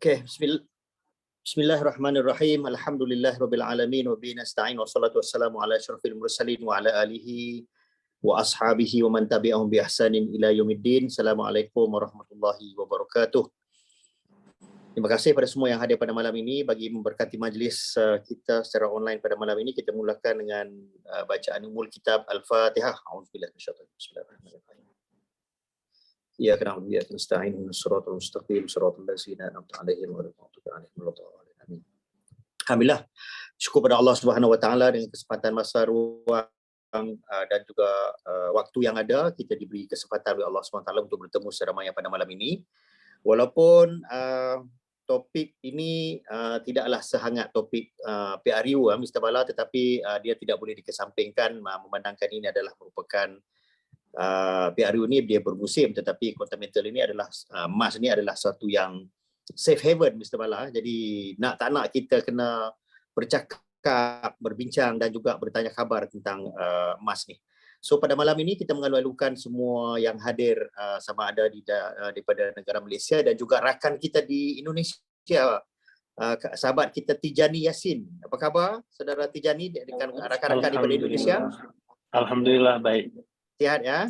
Okey, bismillahirrahmanirrahim. Alhamdulillahirabbil alamin wa bihi nasta'in wassalatu wassalamu ala asyrafil mursalin wa ala alihi wa ashabihi wa man tabi'ahum bi ihsanin ila yaumiddin. Assalamualaikum warahmatullahi wabarakatuh. Terima kasih pada semua yang hadir pada malam ini bagi memberkati majlis kita secara online pada malam ini. Kita mulakan dengan bacaan umul kitab Al-Fatihah. A'udzubillahi minasyaitonir rajim. Bismillahirrahmanirrahim. Iyyaka na'budu wa iyyaka nasta'in ihdinas siratal mustaqim siratal ladzina an'amta 'alaihim ghairil maghdubi 'alaihim waladdallin. Amin. Alhamdulillah, syukur pada Allah Subhanahu wa taala dengan kesempatan masa ruang dan juga waktu yang ada, kita diberi kesempatan oleh Allah Subhanahu wa taala untuk bertemu secara maya pada malam ini. Walaupun topik ini tidaklah sehangat topik PRU Mr. Bala, tetapi dia tidak boleh dikesampingkan memandangkan ini adalah merupakan PRU ni dia bermusim, tetapi Continental ini adalah emas ni adalah satu yang safe haven Mr. Bala. Jadi tak nak kita kena bercakap, berbincang dan juga bertanya khabar tentang emas ni. So pada malam ini kita mengalu-alukan semua yang hadir sama ada daripada negara Malaysia dan juga rakan kita di Indonesia. Sahabat kita Tijani Yasin. Apa khabar saudara Tijani dengan rakan-rakan daripada Indonesia? Alhamdulillah baik. Sihat ya?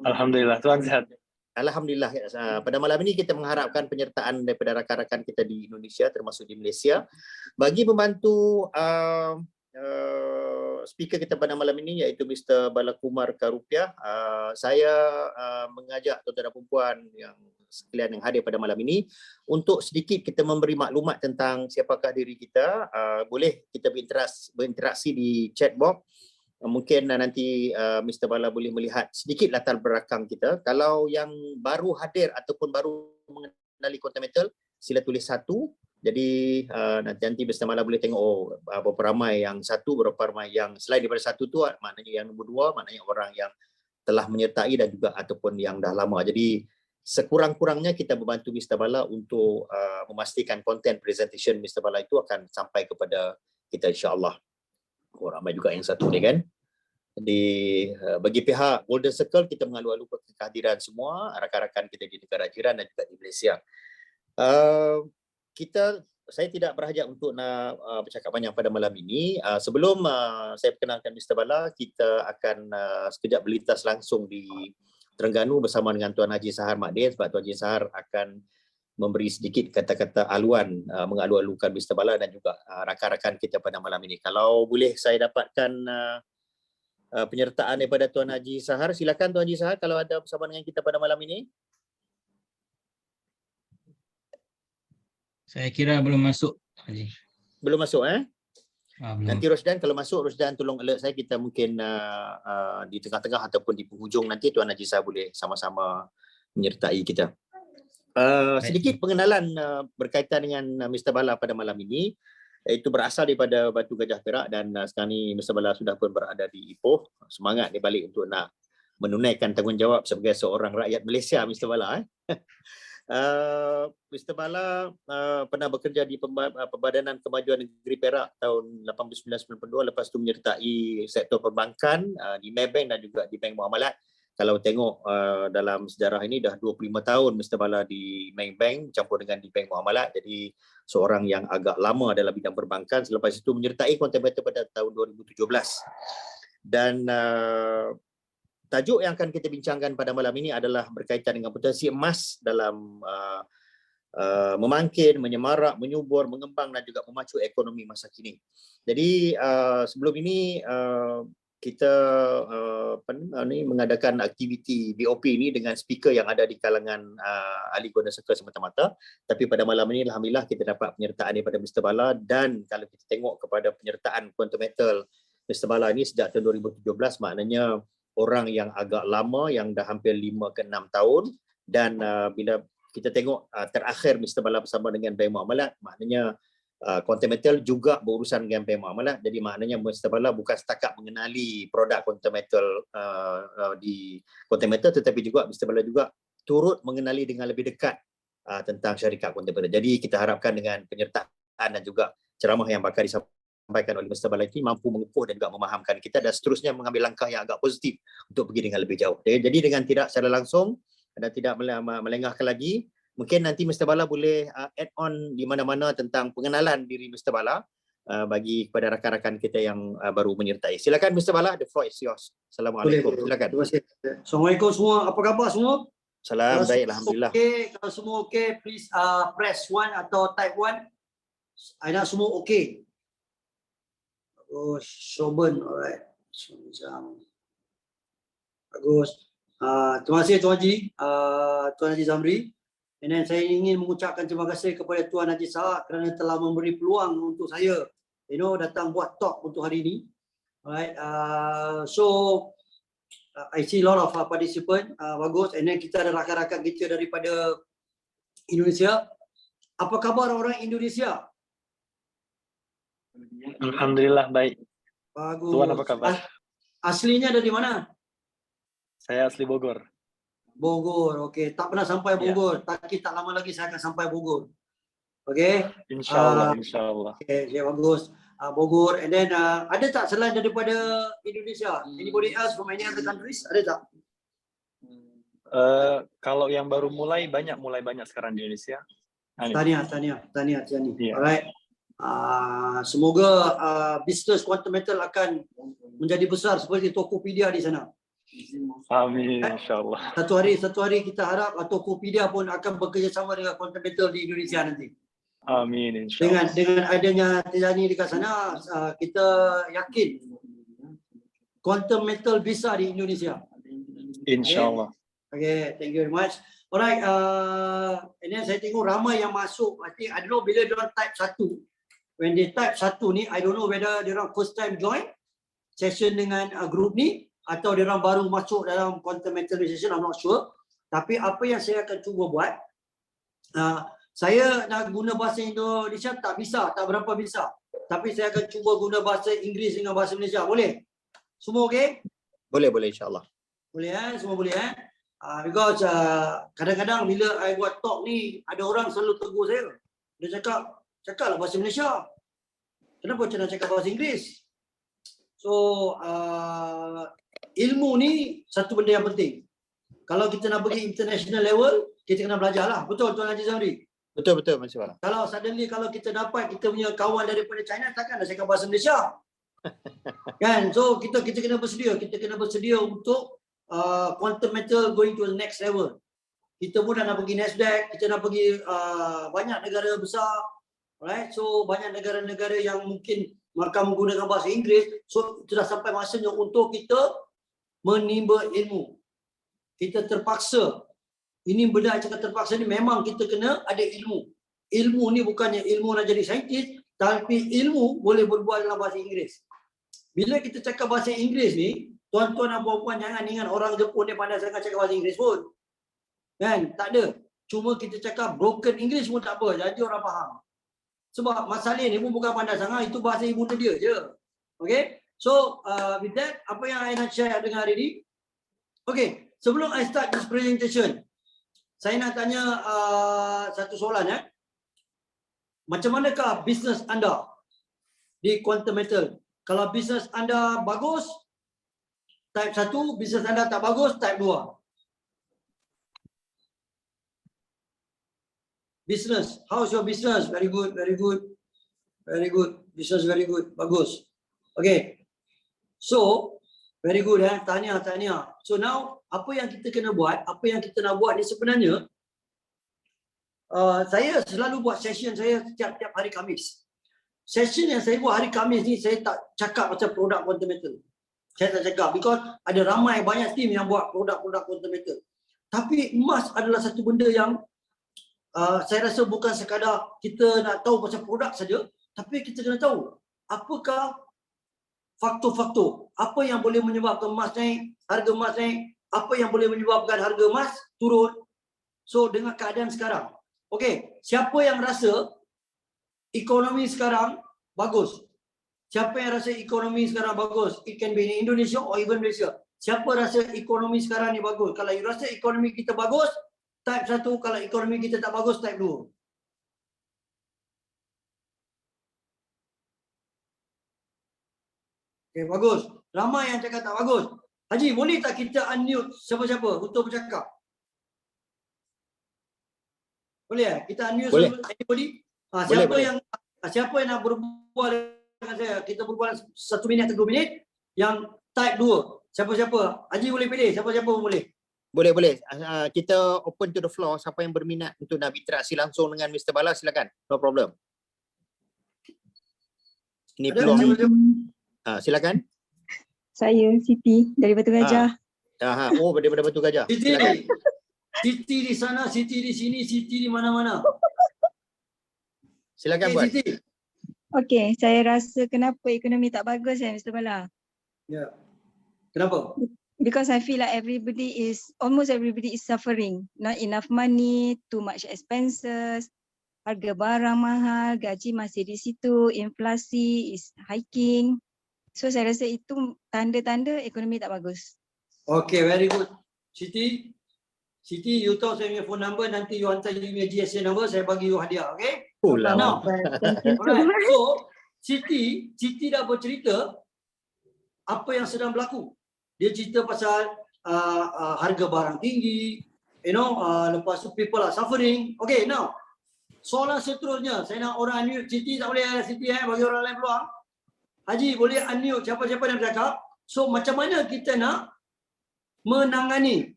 Alhamdulillah, Tuhan sihat. Alhamdulillah. Pada malam ini kita mengharapkan penyertaan daripada rakan-rakan kita di Indonesia termasuk di Malaysia bagi membantu speaker kita pada malam ini iaitu Mr. Balakumar Karupiah. Saya mengajak tuan-tuan dan puan yang sekalian yang hadir pada malam ini untuk sedikit kita memberi maklumat tentang siapakah diri kita. Boleh kita berinteraksi di chat box. Mungkin nanti Mr. Bala boleh melihat sedikit latar belakang kita. Kalau yang baru hadir ataupun baru mengenali Continental, sila tulis 1. Jadi nanti Mr. Bala boleh tengok berapa ramai yang 1, berapa ramai yang selain daripada 1 tu, maknanya yang nombor 2, maknanya orang yang telah menyertai dan juga ataupun yang dah lama. Jadi sekurang-kurangnya kita membantu Mr. Bala untuk memastikan konten presentation Mr. Bala itu akan sampai kepada kita insya-Allah. Ramai juga yang 1 ni kan. Jadi bagi pihak Golden Circle kita mengalu-alukan kehadiran semua rakan-rakan kita di negara jiran dan juga di Malaysia. Saya tidak berhajat untuk nak bercakap banyak pada malam ini. Sebelum saya perkenalkan Mr. Bala, kita akan sekejap berlintas langsung di Terengganu bersama dengan Tuan Haji Sahar Makdir, sebab Tuan Haji Sahar akan memberi sedikit kata-kata aluan mengalu-alukan Mr. Bala dan juga rakan-rakan kita pada malam ini. Kalau boleh saya dapatkan penyertaan daripada Tuan Haji Sahar. Silakan Tuan Haji Sahar kalau ada bersama dengan kita pada malam ini. Saya kira belum masuk, Haji. Belum masuk Belum. Nanti Rosdan kalau masuk, Rosdan tolong alert saya, kita mungkin di tengah-tengah ataupun di penghujung nanti Tuan Haji Sahar boleh sama-sama menyertai kita. Sedikit pengenalan berkaitan dengan Mr. Bala pada malam ini, iaitu berasal daripada Batu Gajah Perak dan sekarang ni Mr. Bala sudah pun berada di Ipoh. Semangat dia balik untuk nak menunaikan tanggungjawab sebagai seorang rakyat Malaysia Mr. Bala. Mr. Bala pernah bekerja di Pembadanan Kemajuan Negeri Perak tahun 1992, lepas tu menyertai sektor perbankan di Maybank dan juga di Bank Muamalat. Kalau tengok dalam sejarah ini dah 25 tahun Mr. Bala di Maybank campur dengan di Bank Muamalat, jadi seorang yang agak lama dalam bidang perbankan. Selepas itu menyertai Continental pada tahun 2017. Dan tajuk yang akan kita bincangkan pada malam ini adalah berkaitan dengan potensi emas dalam memangkin, menyemarak, menyubur, mengembang dan juga memacu ekonomi masa kini. Jadi sebelum ini kita mengadakan aktiviti BOP ini dengan speaker yang ada di kalangan ahli Golden Circle semata-mata. Tapi pada malam ini alhamdulillah kita dapat penyertaan daripada Mr. Bala, dan kalau kita tengok kepada penyertaan Continental Mr. Bala ini sejak tahun 2017, maknanya orang yang agak lama, yang dah hampir 5 ke 6 tahun. Dan bila kita tengok terakhir Mr. Bala bersama dengan Bank Muamalat, maknanya Continental juga berurusan dengan Bank Muamalat. Jadi maknanya Mr. Bala bukan setakat mengenali produk Continental di Continental, tetapi juga Mr. Bala juga turut mengenali dengan lebih dekat tentang syarikat Continental. Jadi kita harapkan dengan penyertaan dan juga ceramah yang bakal disampaikan oleh Mr. Bala ini mampu mengukuh dan juga memahamkan kita dan seterusnya mengambil langkah yang agak positif untuk pergi dengan lebih jauh. Jadi dengan tidak secara langsung dan tidak melengahkan lagi, Mungkin nanti Mr. Bala boleh add on di mana-mana tentang pengenalan diri Mr. Bala bagi kepada rakan-rakan kita yang baru menyertai. Silakan Mr. Bala, the floor is yours. Assalamualaikum. Silakan. Terima kasih. Assalamualaikum semua. Apa khabar semua? Salam baik, alhamdulillah. Kalau semua okey, please press 1 atau type 1. Aina semua okey. Bagus. Shoban, alright. Bagus. Terima kasih Tuan Haji, Tuan Haji Zamri. And then saya ingin mengucapkan terima kasih kepada Tuan Haji Sahak kerana telah memberi peluang untuk saya, datang buat talk untuk hari ini. Alright. I see a lot of participant. Bagus. And then kita ada rakan-rakan kita daripada Indonesia. Apa khabar orang Indonesia? Alhamdulillah baik. Bagus. Tuan apa kabar? Aslinya dari mana? Saya asli Bogor. Bogor. Okey. Tak pernah sampai Bogor. Tapi tak lama lagi saya akan sampai Bogor. Okey. Insyaallah, insyaallah. Okey, bagus. Bogor. And then ada tak selain daripada Indonesia? Anybody else from any other countries? Ada tak? Kalau yang baru mulai banyak sekarang di Indonesia. Tahniah. Yeah. Alright. Semoga bisnes Quantum Metal akan menjadi besar seperti Tokopedia di sana. Amin, insyaallah. Satu hari kita harap Tokopedia pun akan bekerjasama dengan Quantum Metal di Indonesia nanti. Amin, insyaallah. Dengan adanya Tijani dekat sana, kita yakin Quantum Metal bisa di Indonesia. Insyaallah. Okay, thank you very much. Alright, and then saya tengok ramai yang masuk. I don't know bila diorang type 1. When they type 1 ni, I don't know whether diorang first time join session dengan group ni atau diorang baru masuk dalam Quantum Metal session, I'm not sure. Tapi apa yang saya akan cuba buat, saya nak guna bahasa Indonesia tak berapa bisa. Tapi saya akan cuba guna bahasa Inggeris dengan bahasa Malaysia. Boleh? Semua okey? Boleh insya-Allah. Boleh semua boleh because kadang-kadang bila I buat talk ni ada orang selalu tegur saya. Dia cakaplah bahasa Malaysia. Kenapa macam nak cakap bahasa Inggeris? So ilmu ni satu benda yang penting. Kalau kita nak pergi international level, kita kena belajarlah. Betul Tuan Haji Zamri? Betul Masya Allah. Kalau suddenly kita dapat kita punya kawan daripada China, takkan nak cakap bahasa Malaysia. Kan? So kita kena bersedia. Kita kena bersedia untuk Quantum Metal going to the next level. Kita pun dah nak pergi Nasdaq, kita nak pergi banyak negara besar. Alright? So banyak negara-negara yang mungkin akan menggunakan bahasa Inggeris. So sudah sampai masanya untuk kita menimba ilmu. Kita terpaksa. Ini benda yang cakap terpaksa ni memang kita kena ada ilmu. Ilmu ni bukannya ilmu nak jadi saintis, tapi ilmu boleh berbual dalam bahasa Inggeris. Bila kita cakap bahasa Inggeris ni, tuan-tuan dan puan-puan jangan ingat orang Jepun dia pandai sangat cakap bahasa Inggeris pun. Kan? Tak ada. Cuma kita cakap broken English pun tak apa, jadi orang faham. Sebab Mas Saleh ni pun bukan pandai sangat, itu bahasa ibu dia je. Okay? So, with that, apa yang saya nak share dengan hari ni? Okay, sebelum I start this presentation, saya nak tanya satu soalan. Macam manakah bisnes anda di Quantum Metal? Kalau bisnes anda bagus, type 1, bisnes anda tak bagus, type 2. Business, how's your business? Very good. Business very good, bagus. Okay, so very good. Tahniah. So now, apa yang kita kena buat, apa yang kita nak buat ni sebenarnya, saya selalu buat session saya setiap hari Khamis. Session yang saya buat hari Khamis ni, saya tak cakap pasal produk Quantum Metal. Saya tak cakap, because ada ramai banyak team yang buat produk-produk Quantum Metal. Tapi emas adalah satu benda yang saya rasa bukan sekadar kita nak tahu pasal produk saja, tapi kita kena tahu apakah faktor-faktor, apa yang boleh menyebabkan emas naik, harga emas naik, apa yang boleh menyebabkan harga emas turun. So dengan keadaan sekarang, okey, siapa yang rasa ekonomi sekarang bagus? Siapa yang rasa ekonomi sekarang bagus? It can be in Indonesia or even Malaysia. Siapa rasa ekonomi sekarang ni bagus? Kalau you rasa ekonomi kita bagus, type 1. Kalau ekonomi kita tak bagus, type 2. Okay, bagus. Ramai yang cakap tak bagus. Haji, boleh tak kita unmute siapa-siapa untuk bercakap? Boleh? Kita unmute Boleh. anybody? Boleh, boleh. Siapa yang nak berbual dengan saya? Kita berbual 1 minit atau 2 minit. Yang type 2. Siapa-siapa? Haji boleh pilih. Siapa-siapa pun boleh. Boleh. Kita open to the floor. Siapa yang berminat untuk nak berinteraksi langsung dengan Mr. Bala, silakan. No problem. Ini Ada peluang. siapa-siapa? Silakan. Saya Siti dari Batu Gajah. Oh, daripada Batu Gajah. Siti. Silakan. Siti di sana, Siti di sini, Siti di mana-mana. Silakan Okay, buat. Siti. Okey, saya rasa kenapa ekonomi tak bagus Mr. Bala? Ya. Kenapa? Because I feel like almost everybody is suffering. Not enough money, too much expenses, harga barang mahal, gaji masih di situ, inflasi is hiking. So saya rasa itu tanda-tanda ekonomi tak bagus. Okay, very good. Siti, you tahu saya punya phone number, nanti you hantar you punya GSM number, saya bagi you hadiah, okay? Lama. Thank you so Alright, much. so Siti dah bercerita apa yang sedang berlaku. Dia cerita pasal harga barang tinggi, lepas tu people are suffering. Okay, now soalan seterusnya, saya nak orang unmute. Siti tak boleh, Siti bagi orang lain peluang. Haji boleh unmute siapa-siapa yang bercakap. So macam mana kita nak menangani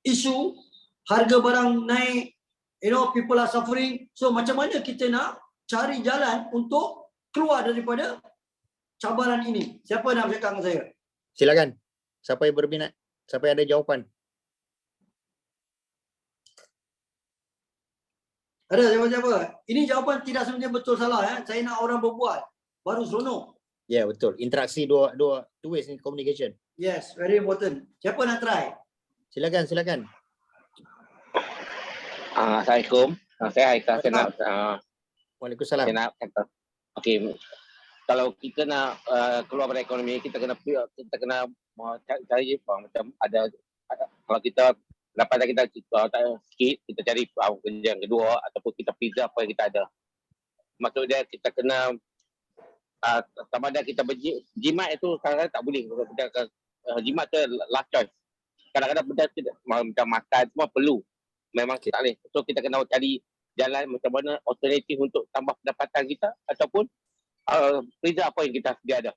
isu harga barang naik, people are suffering. So macam mana kita nak cari jalan untuk keluar daripada cabaran ini? Siapa nak bercakap dengan saya? Silakan. Siapa yang berminat? Siapa yang ada jawapan? Ada siapa-siapa? Ini jawapan tidak sebenarnya betul salah. Saya nak orang berbual. Baru seronok. Ya, betul. Interaksi dua ways in communication. Yes, very important. Siapa nak try? Silakan. Assalamualaikum. Saya Haikal. Waalaikumsalam. Saya nak kata. Okey. Kalau kita nak keluar dari ekonomi, kita kena cari macam ada, kalau kita pendapatan kita sikit, kita cari kerja yang kedua ataupun kita pindah apa yang kita ada. Maksud dia kita kena sama ada kita berjimat itu kadang-kadang tak boleh. Jimat tu last choice. Kadang-kadang benda macam makan semua perlu. Memang tak boleh. So kita kena cari jalan macam mana alternatif untuk tambah pendapatan kita ataupun kerja apa yang kita sedia ada.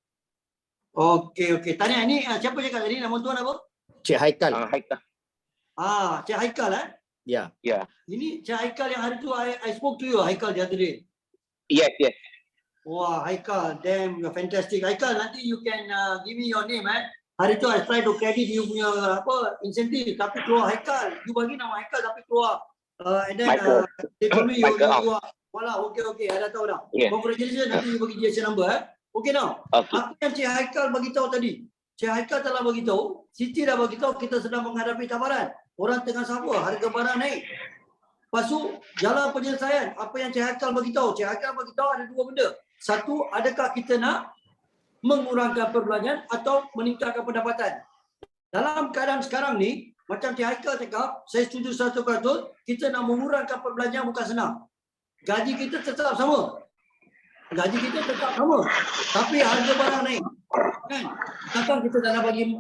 Okey. Tanya ni siapa cakap tadi? Nama tuan apa? Cik Haikal. Haikal. Cik Haikal Ya. Ini Cik Haikal yang hari tu I spoke to you, Haikal the other day. Yes. Wah, Haikal, damn, you're fantastic. Haikal, nanti you can give me your name. Hari tu I try to credit you punya insentif, tapi keluar Haikal. You bagi nama Haikal tapi keluar. And then they told me you are. Wala, okay, I dah tahu dah. Yeah. Congratulations, nanti you bagi GSM number. Okay now. Okay. Apa yang Cik Haikal bagi tahu tadi? Cik Haikal telah bagi tahu, Siti dah bagi tahu kita sedang menghadapi cabaran. Orang tengah suffer, harga barang naik. Lepas tu, jalan penyelesaian. Apa yang Cik Haikal bagi tahu? Cik Haikal bagi tahu ada dua benda. Satu, adakah kita nak mengurangkan perbelanjaan atau meningkatkan pendapatan? Dalam keadaan sekarang ni, macam Cik Haikal cakap, saya setuju 100%, kita nak mengurangkan perbelanjaan bukan senang. Gaji kita tetap sama. Tapi harga barang naik. Kan? Takkan kita tak nak bagi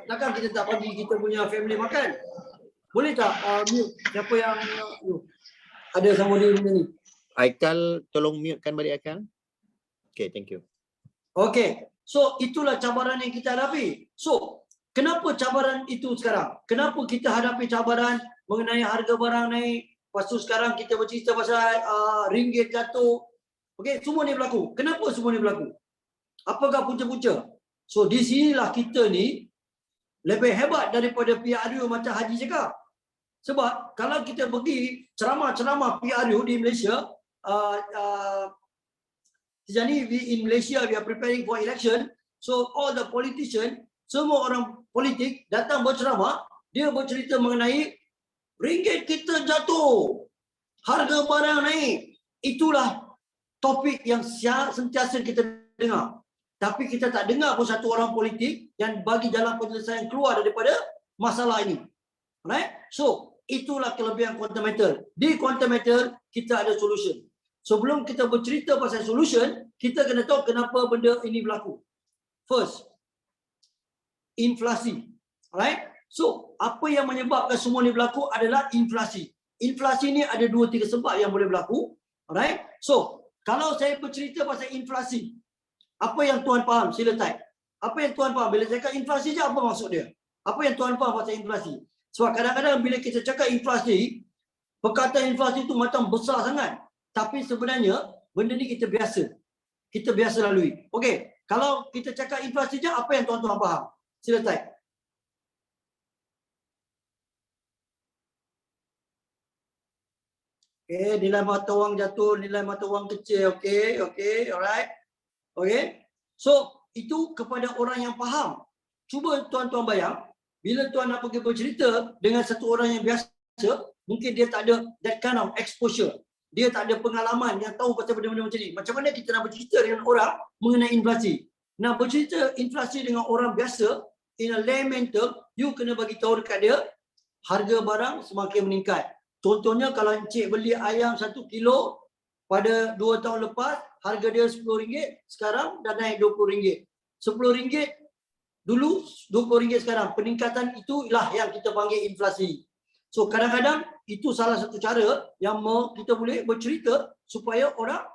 takkan kita tak bagi kita punya family makan. Boleh tak mute siapa yang ada sama dia ni? Haikal, tolong mutekan balik Haikal. Okay, thank you. Okay. So itulah cabaran yang kita hadapi. So, kenapa cabaran itu sekarang? Kenapa kita hadapi cabaran mengenai harga barang naik? Lepas tu sekarang kita bercerita pasal ringgit jatuh. Okey, semua ni berlaku. Kenapa semua ni berlaku? Apakah punca-punca? So di sinilah kita ni lebih hebat daripada PRU macam Haji cakap. Sebab kalau kita pergi ceramah-ceramah PRU di Malaysia, sejak ni in Malaysia we are preparing for election. So all the politician, semua orang politik datang berceramah, dia bercerita mengenai ringgit kita jatuh, harga barang naik. Itulah topik yang sentiasa kita dengar. Tapi kita tak dengar pun satu orang politik yang bagi jalan penyelesaian keluar daripada masalah ini. Alright? So, itulah kelebihan quantum metal. Di quantum metal, kita ada solution. Sebelum kita bercerita pasal solution, kita kena tahu kenapa benda ini berlaku. First, inflasi. Alright? So, apa yang menyebabkan semua ini berlaku adalah inflasi. inflasi ni ada 2-3 sebab yang boleh berlaku. Alright. So, kalau saya bercerita pasal inflasi, apa yang tuan faham? Sila type. Apa yang tuan faham? Bila saya cakap inflasi je, apa maksud dia? Apa yang tuan faham pasal inflasi? Sebab kadang-kadang bila kita cakap inflasi, perkataan inflasi tu macam besar sangat. Tapi sebenarnya, benda ni kita biasa. Kita biasa lalui. Okey, kalau kita cakap inflasi je, apa yang tuan-tuan faham? Sila type. Okey, nilai mata wang jatuh, nilai mata wang kecil. Okey, alright. Okey. So, itu kepada orang yang faham. Cuba tuan-tuan bayang, bila tuan nak pergi bercerita dengan satu orang yang biasa, mungkin dia tak ada that kind of exposure. Dia tak ada pengalaman yang tahu pasal benda-benda macam ni. Macam mana kita nak bercerita dengan orang mengenai inflasi? Nak bercerita inflasi dengan orang biasa, in a layman term, you kena bagi tahu dekat dia, harga barang semakin meningkat. Contohnya kalau encik beli ayam 1 kilo pada 2 tahun lepas, harga dia RM10, sekarang dah naik RM20. RM10 dulu, RM20 sekarang. Peningkatan itulah yang kita panggil inflasi. So kadang-kadang itu salah satu cara yang kita boleh bercerita supaya orang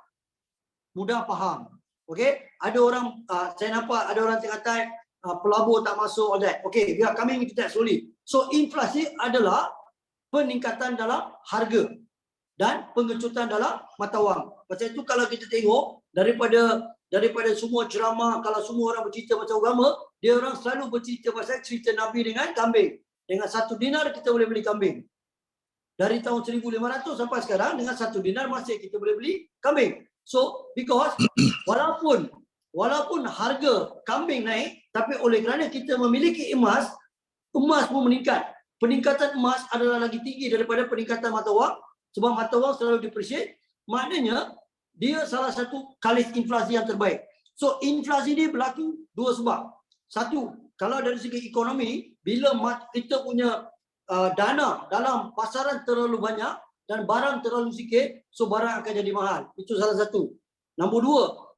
mudah faham. Okey, ada orang saya nampak ada orang tengah type pelabur tak masuk, all that. Okey, we are coming into that slowly. So inflasi adalah peningkatan dalam harga dan pengecutan dalam mata wang. Pasal itu kalau kita tengok daripada semua ceramah, kalau semua orang bercerita pasal agama, dia orang selalu bercerita pasal cerita Nabi dengan kambing. Dengan 1 dinar kita boleh beli kambing. Dari tahun 1500 sampai sekarang dengan 1 dinar masih kita boleh beli kambing. So because walaupun harga kambing naik, tapi oleh kerana kita memiliki emas pun meningkat. Peningkatan emas adalah lagi tinggi daripada peningkatan mata wang, sebab mata wang selalu depreciate. Maknanya dia salah satu kalis inflasi yang terbaik. So inflasi ni berlaku 2 sebab. Satu, kalau dari segi ekonomi, bila kita punya dana dalam pasaran terlalu banyak dan barang terlalu sikit, so barang akan jadi mahal. Itu salah satu. Nombor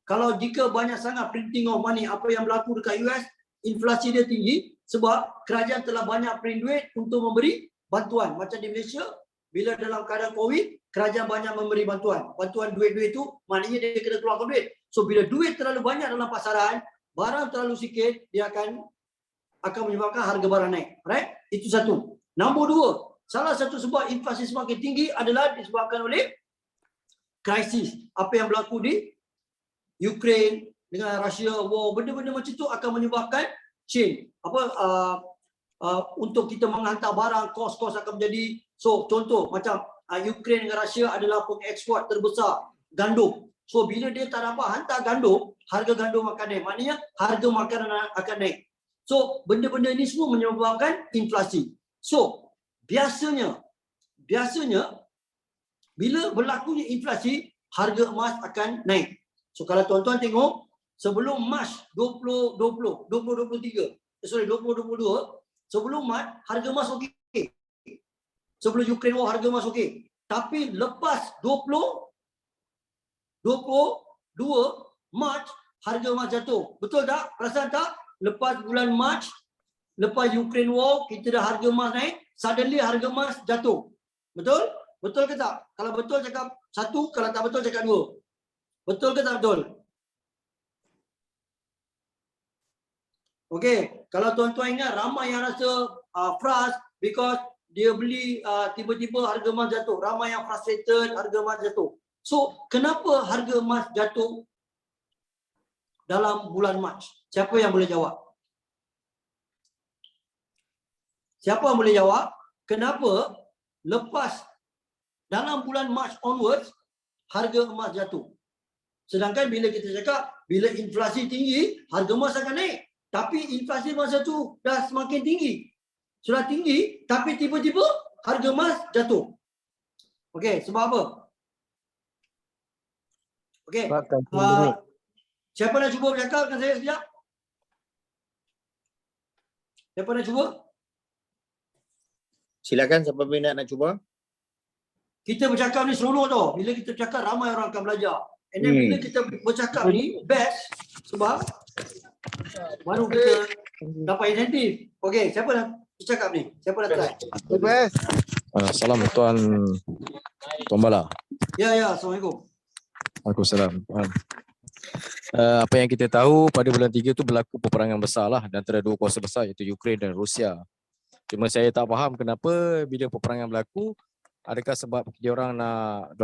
2, kalau jika banyak sangat printing of money, apa yang berlaku dekat US, inflasi dia tinggi sebab kerajaan telah banyak print duit untuk memberi bantuan. Macam di Malaysia, bila dalam keadaan COVID, kerajaan banyak memberi bantuan. Bantuan duit-duit itu maknanya dia kena keluarkan duit. So bila duit terlalu banyak dalam pasaran, barang terlalu sikit, dia akan menyebabkan harga barang naik. Right? Itu satu. Nombor 2, salah satu sebab inflasi semakin tinggi adalah disebabkan oleh krisis. Apa yang berlaku di Ukraine dengan Russia, war, benda-benda macam itu akan menyebabkan chain. Untuk kita menghantar barang, kos-kos akan menjadi. So contoh macam Ukraine dengan Russia adalah pengeksport terbesar gandum. So bila dia tak dapat hantar gandum, harga gandum akan naik. Maknanya harga makanan akan naik. So benda-benda ini semua menyebabkan inflasi. So biasanya bila berlakunya inflasi, harga emas akan naik. So kalau tuan-tuan tengok sebelum Mac 2022, sebelum Mac harga emas okey. Sebelum Ukraine war harga emas okey. Tapi lepas 22 Mac harga emas jatuh. Betul tak? Perasan tak? Lepas bulan Mac, lepas Ukraine war, kita dah harga emas naik, suddenly harga emas jatuh. Betul? Betul ke tak? Kalau betul cakap 1, kalau tak betul cakap 2. Betul ke tak betul? Okey, kalau tuan-tuan ingat ramai yang rasa frust because dia beli tiba-tiba harga emas jatuh. Ramai yang frustrated, harga emas jatuh. So, kenapa harga emas jatuh dalam bulan Mac? Siapa yang boleh jawab? Siapa yang boleh jawab? Kenapa lepas dalam bulan Mac onwards harga emas jatuh? Sedangkan bila kita cakap bila inflasi tinggi, harga emas akan naik. Tapi inflasi masa tu dah semakin tinggi. Sudah tinggi, tapi tiba-tiba harga emas jatuh. Okey, sebab apa? Okey. Siapa nak cuba bercakap dengan saya sekejap? Siapa nak cuba? Silakan siapa minat nak cuba. Kita bercakap ni seronok tau. Bila kita bercakap ramai orang akan belajar. And then bila kita bercakap ni best sebab baru kita dapat insentif. Okey, siapa nak bercakap ni? Siapa nak try? Best. Salam Tuan Bala. Ya, Assalamualaikum. Waalaikumsalam. Apa yang kita tahu pada bulan 3 tu berlaku peperangan besar lah di antara dua kuasa besar iaitu Ukraine dan Rusia. Cuma saya tak faham kenapa bila peperangan berlaku, adakah sebab diorang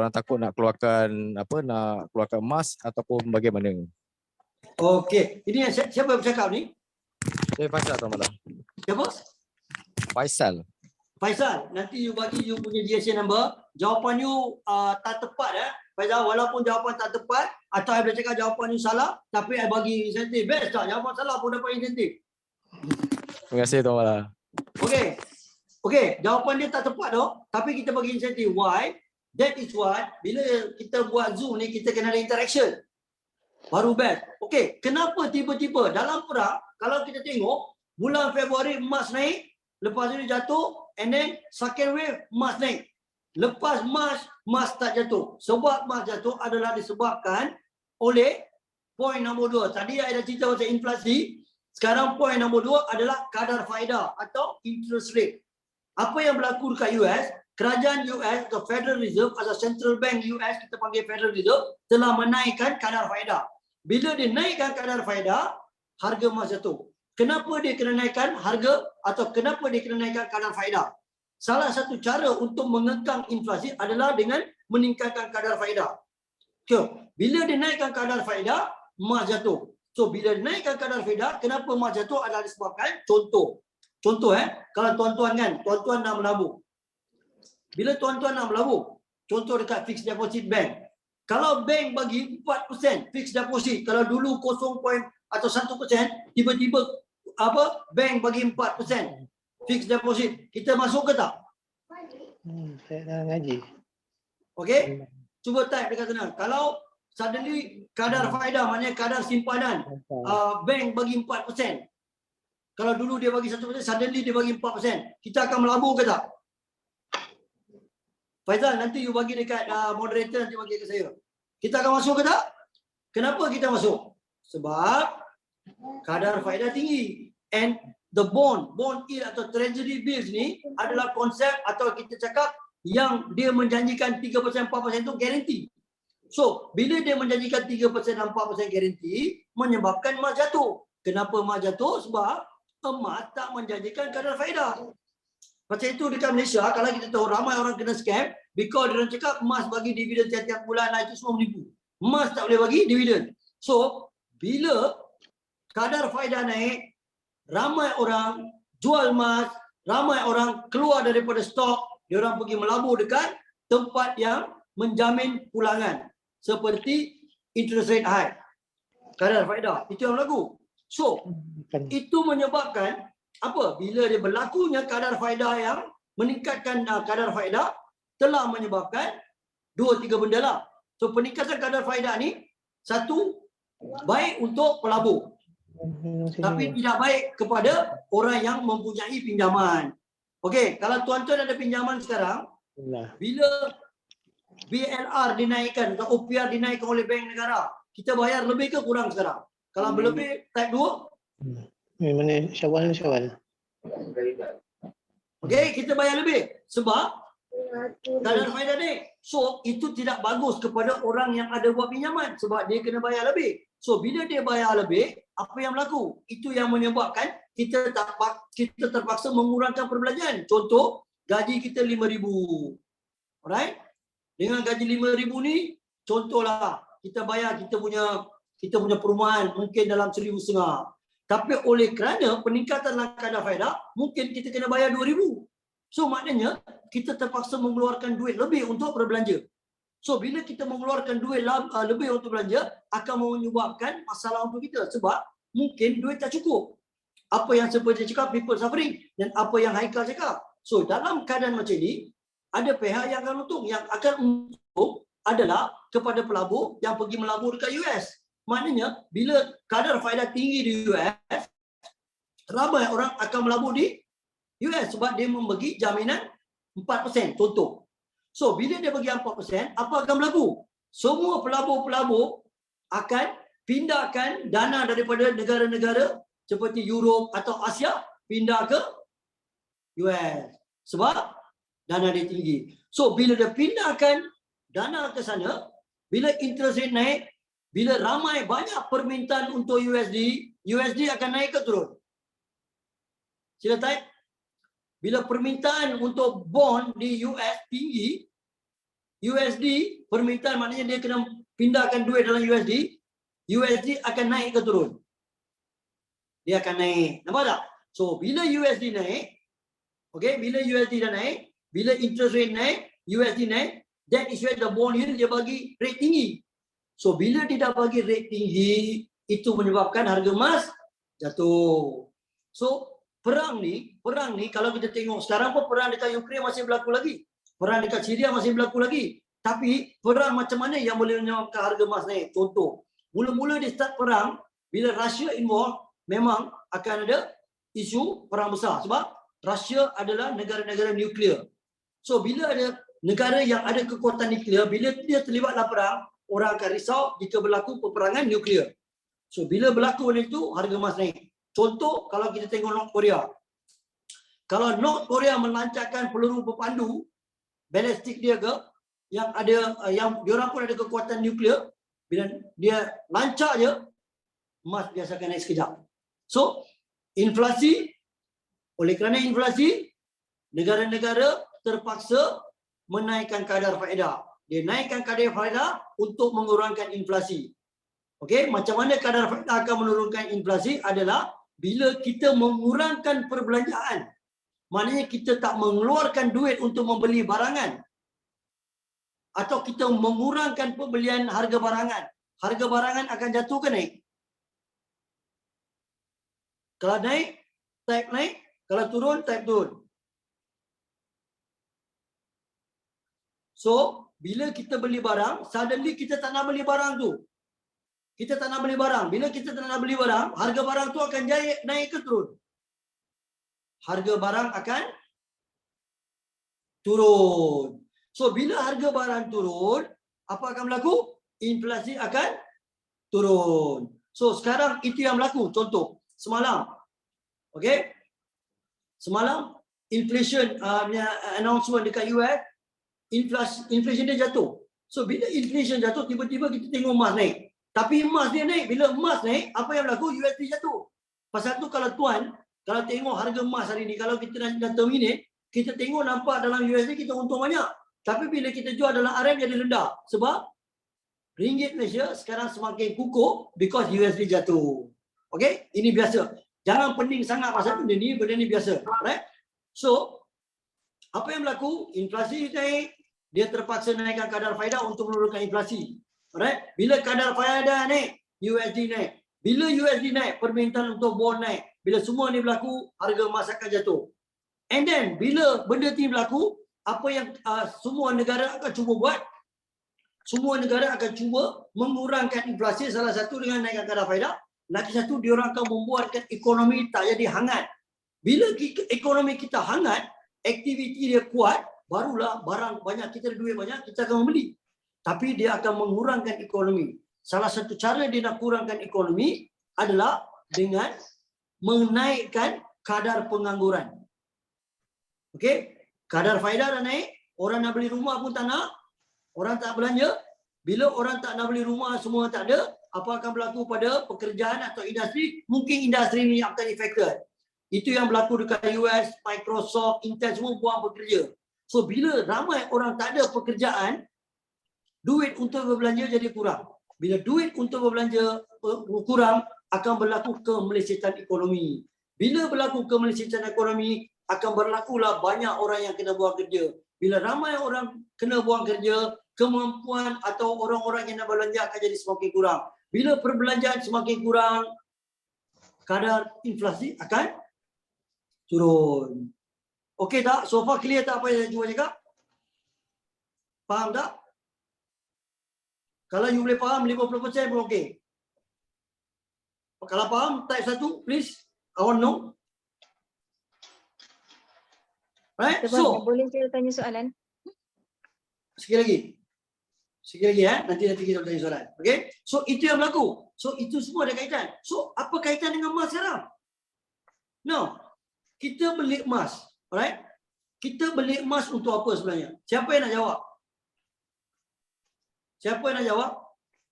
takut nak keluarkan emas ataupun bagaimana? Okey, ini siapa yang bercakap ni? Saya Faisal Tuan Bala. Siapa? Faisal, nanti you bagi you punya GSA number. Jawapan you tak tepat Faisal, walaupun jawapan tak tepat atau I boleh cakap jawapan you salah, tapi I bagi insentif. Best tak? Jawapan salah pun dapat insentif. Terima kasih Tuan Bala. Okey, jawapan dia tak tepat tapi kita bagi insentif. Why? That is what bila kita buat Zoom ni kita kena ada interaction. Baru best. Okey, kenapa tiba-tiba dalam perang kalau kita tengok bulan Februari emas naik, lepas itu jatuh, and then second wave emas naik. Lepas Mac, emas tak jatuh. Sebab emas jatuh adalah disebabkan oleh poin nombor 2. Tadi saya dah cerita pasal inflasi. Sekarang poin nombor 2 adalah kadar faedah atau interest rate. Apa yang berlaku dekat US, kerajaan US atau Federal Reserve atau Central Bank US, kita panggil Federal Reserve, telah menaikkan kadar faedah. Bila dia naikkan kadar faedah, harga emas jatuh. Kenapa dia kena naikkan harga atau kenapa dia kena naikkan kadar faedah? Salah satu cara untuk mengekang inflasi adalah dengan meningkatkan kadar faedah. So, bila dia naikkan kadar faedah, emas jatuh. So, bila dia naikkan kadar faedah, kenapa emas jatuh adalah disebabkan contoh, kalau tuan-tuan nak melabur. Bila tuan-tuan nak melabur, contoh dekat fixed deposit bank. Kalau bank bagi 4% fixed deposit, kalau dulu 0 atau 1%, tiba-tiba bank bagi 4% fixed deposit, kita masuk ke tak? Saya dah ngaji. Okey? Cuba type dekat sana. Kalau suddenly kadar faedah, maknanya kadar simpanan, bank bagi 4%. Kalau dulu dia bagi 1%, suddenly dia bagi 4%. Kita akan melabur ke tak? Faizal, nanti you bagi dekat moderator, nanti bagi ke saya. Kita akan masuk ke tak? Kenapa kita masuk? Sebab kadar faedah tinggi. And the bond yield atau treasury bills ni adalah konsep atau kita cakap yang dia menjanjikan 3%, 4% tu guarantee. So, bila dia menjanjikan 3% dan 4% guarantee, menyebabkan emas jatuh. Kenapa emas jatuh? Sebab emas tak menjanjikan kadar faedah. Macam itu dekat Malaysia, kalau kita tahu ramai orang kena scam, because dia cakap emas bagi dividen tiap-tiap bulan, itu semua menipu. Emas tak boleh bagi dividen. So, bila kadar faedah naik, ramai orang jual emas, ramai orang keluar daripada stok, dia orang pergi melabur dekat tempat yang menjamin pulangan. Seperti interest rate high. Kadar faedah. Itu yang berlaku. So, itu menyebabkan apa? Bila dia berlakunya kadar faedah yang meningkatkan kadar faedah telah menyebabkan 2-3 benda lah. So, peningkatan kadar faedah ni, satu, baik untuk pelabur. Tapi tidak baik kepada orang yang mempunyai pinjaman. Okey, kalau tuan-tuan ada pinjaman sekarang, bila BLR dinaikkan atau OPR dinaikkan oleh bank negara, kita bayar lebih ke kurang sekarang? Kalau berlebih type 2? Mana Syawal. Okey, kita bayar lebih sebab kadar faedah ni. So, itu tidak bagus kepada orang yang ada buat pinjaman sebab dia kena bayar lebih. So, bila dia bayar lebih, apa yang berlaku? Itu yang menyebabkan kita terpaksa mengurangkan perbelanjaan. Contoh, gaji kita RM5,000. Alright? Dengan gaji RM5,000 ni, contohlah kita bayar kita punya perumahan mungkin dalam RM1,500. Tapi oleh kerana peningkatan kadar faedah, mungkin kita kena bayar RM2,000. So maknanya kita terpaksa mengeluarkan duit lebih untuk berbelanja. So bila kita mengeluarkan duit lebih untuk belanja, akan menyebabkan masalah untuk kita sebab mungkin duit tak cukup. Apa yang seperti cakap, people suffering, dan apa yang Haikal cakap. So dalam keadaan macam ini, ada pihak yang akan untung. Yang akan untung adalah kepada pelabur yang pergi melabur dekat US. Maknanya bila kadar faedah tinggi di US, ramai orang akan melabur di US sebab dia membagi jaminan 4%. Contoh. So bila dia bagi 4%, apa akan berlaku? Semua pelabur-pelabur akan pindahkan dana daripada negara-negara seperti Europe atau Asia pindah ke US. Sebab dana dia tinggi. So bila dia pindahkan dana ke sana, bila interest rate naik, bila ramai banyak permintaan untuk USD akan naik ke turun? Sila type. Bila permintaan untuk bond di US tinggi, USD permintaan maknanya dia kena pindahkan duit dalam USD akan naik ke turun? Dia akan naik. Nampak tak? So bila USD naik, okay, bila USD dah naik, bila interest rate naik, USD naik, that is where the bond yield dia bagi rate tinggi. So bila dia dah bagi rate tinggi, itu menyebabkan harga emas jatuh. So perang ni kalau kita tengok sekarang pun perang dekat Ukraine masih berlaku lagi. Perang dekat Syria masih berlaku lagi. Tapi perang macam mana yang boleh menyebabkan harga emas naik? Contoh, mula-mula dia start perang, bila Russia involved, memang akan ada isu perang besar. Sebab Russia adalah negara-negara nuklear. So bila ada negara yang ada kekuatan nuklear, bila dia terlibat dalam perang, orang akan risau jika berlaku peperangan nuklear. So bila berlaku benda itu, harga emas naik. Contoh, kalau kita tengok North Korea. Kalau North Korea melancarkan peluru berpandu, balistik dia ke, yang diorang pun ada kekuatan nuklear, bila dia lancar je, emas biasa akan naik sekejap. So, inflasi, oleh kerana inflasi, negara-negara terpaksa menaikkan kadar faedah. Dia naikkan kadar faedah untuk mengurangkan inflasi. Okey, macam mana kadar faedah akan menurunkan inflasi adalah bila kita mengurangkan perbelanjaan. Maknanya kita tak mengeluarkan duit untuk membeli barangan. Atau kita mengurangkan pembelian harga barangan. Harga barangan akan jatuh ke naik? Kalau naik, type naik. Kalau turun, type turun. So, bila kita beli barang, suddenly kita tak nak beli barang tu. Kita tak nak beli barang. Bila kita tak nak beli barang, harga barang tu akan naik ke turun? Harga barang akan turun. So, bila harga barang turun, apa akan berlaku? Inflasi akan turun. So, sekarang itu yang berlaku. Contoh, semalam. Okay? Semalam, inflation announcement dekat US, inflation dia jatuh. So, bila inflation jatuh, tiba-tiba kita tengok emas naik. Tapi emas dia naik. Bila emas naik, apa yang berlaku? USD jatuh. Pasal tu kalau tuan, kalau tengok harga emas hari ni, kalau kita dah terminate, kita tengok nampak dalam USD kita untung banyak. Tapi bila kita jual dalam RM jadi rendah. Sebab ringgit Malaysia sekarang semakin kukuh because USD jatuh. Okay? Ini biasa. Jangan pening sangat pasal benda ni biasa. Right? So, apa yang berlaku? Inflasi naik, dia terpaksa naikkan kadar faedah untuk menurunkan inflasi. Alright? Bila kadar faedah naik, USD naik. Bila USD naik, permintaan untuk bond naik. Bila semua ni berlaku, harga emas akan jatuh. And then, bila benda ni berlaku, apa yang semua negara akan cuba buat? Semua negara akan cuba mengurangkan inflasi, salah satu dengan naikkan kadar faedah. Lagi satu, diorang akan membuatkan ekonomi tak jadi hangat. Bila ekonomi kita hangat, aktiviti dia kuat, barulah barang banyak, kita ada duit banyak, kita akan membeli. Tapi dia akan mengurangkan ekonomi. Salah satu cara dia nak kurangkan ekonomi adalah dengan menaikkan kadar pengangguran. Okey? Kadar faedah dah naik, orang nak beli rumah pun tak nak, orang tak belanja. Bila orang tak nak beli rumah, semua tak ada, apa akan berlaku pada pekerjaan atau industri? Mungkin industri ini akan affected. Itu yang berlaku dekat US, Microsoft, Intel semua buang pekerja. So bila ramai orang tak ada pekerjaan, duit untuk berbelanja jadi kurang. Bila duit untuk berbelanja kurang, akan berlaku kemelesatan ekonomi. Bila berlaku kemelesatan ekonomi, akan berlakulah banyak orang yang kena buang kerja. Bila ramai orang kena buang kerja, kemampuan atau orang-orang yang nak belanja akan jadi semakin kurang. Bila perbelanjaan semakin kurang, kadar inflasi akan turun. Okey tak? So far clear tak apa yang saya cuba cakap? Faham tak? Kalau you boleh faham 50% pun okey. Kalau faham, type 1 please. I want to know. Right? So, boleh saya tanya soalan? Sikit lagi. Nanti kita tanya soalan. Okay? So, itu yang berlaku. So, itu semua ada kaitan. So, apa kaitan dengan emas sekarang? No. Kita beli emas. Alright? kita beli emas untuk apa sebenarnya? Siapa yang nak jawab? Siapa yang nak jawab?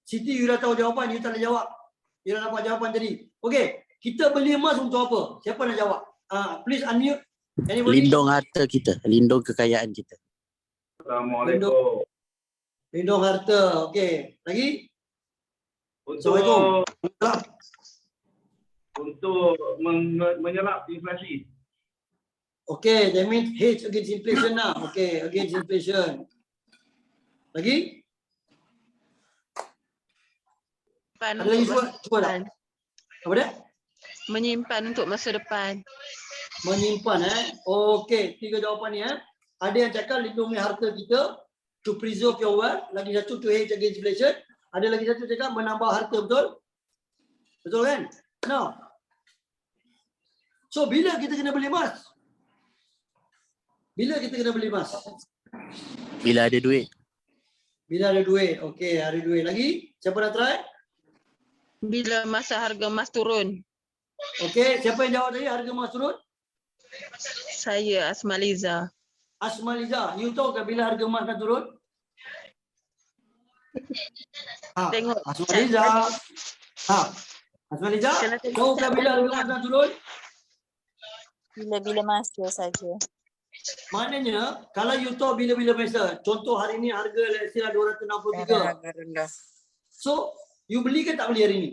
Siti, you dah tahu jawapan, you tak nak jawab. You dah dapat jawapan tadi. Okey, kita beli emas untuk apa? Siapa nak jawab? Please unmute. Anybody? Lindung harta kita, lindung kekayaan kita. Assalamualaikum. Lindung harta. Okey, lagi? Untuk Assalamualaikum. untuk menyerap inflasi. Okay, that means hedge against inflation lah. Okay, against inflation. Lagi? Ada lagi cuba tak? Apa dia? Menyimpan untuk masa depan. Menyimpan Okay, 3 jawapan ni Ada yang cakap lindungi harta kita to preserve your wealth. Lagi satu to hedge against inflation. Ada lagi satu cakap menambah harta, betul? Betul kan? Now. So bila kita kena beli emas? Bila kita kena beli emas? Bila ada duit. Bila ada duit. Okey, ada duit. Lagi? Siapa nak try? Bila masa harga emas turun. Okey, siapa yang jawab tadi harga emas turun? Saya, Asmaliza. Asmaliza, you tahu kan bila harga emas akan turun? Tengok. Asmaliza. Asmaliza, tahu kan bila harga emas akan turun? Bila-bila masa saja. Maknanya, kalau you tahu bila-bila masa, contoh hari ni harga let's say 263. Harga rendah. So, you beli ke tak beli hari ni?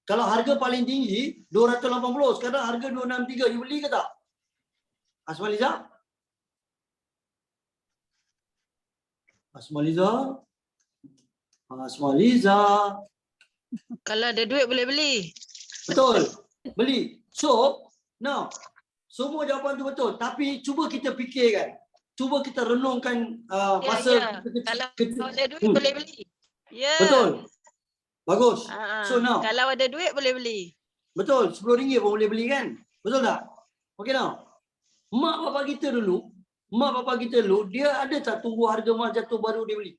Kalau harga paling tinggi 280, sekarang harga 263, you beli ke tak? Asmaliza? Asmaliza? Asmaliza? Kalau ada duit boleh beli. Betul. Beli. So, now, semua jawapan tu betul. Tapi cuba kita fikirkan. Cuba kita renungkan masa Kalau ada duit boleh beli. Ya. Betul. Bagus. So now. Kalau ada duit boleh beli. Betul. RM10 pun boleh beli kan? Betul tak? Okay now. Mak bapak kita dulu, dia ada tak tunggu harga emas jatuh baru dia beli?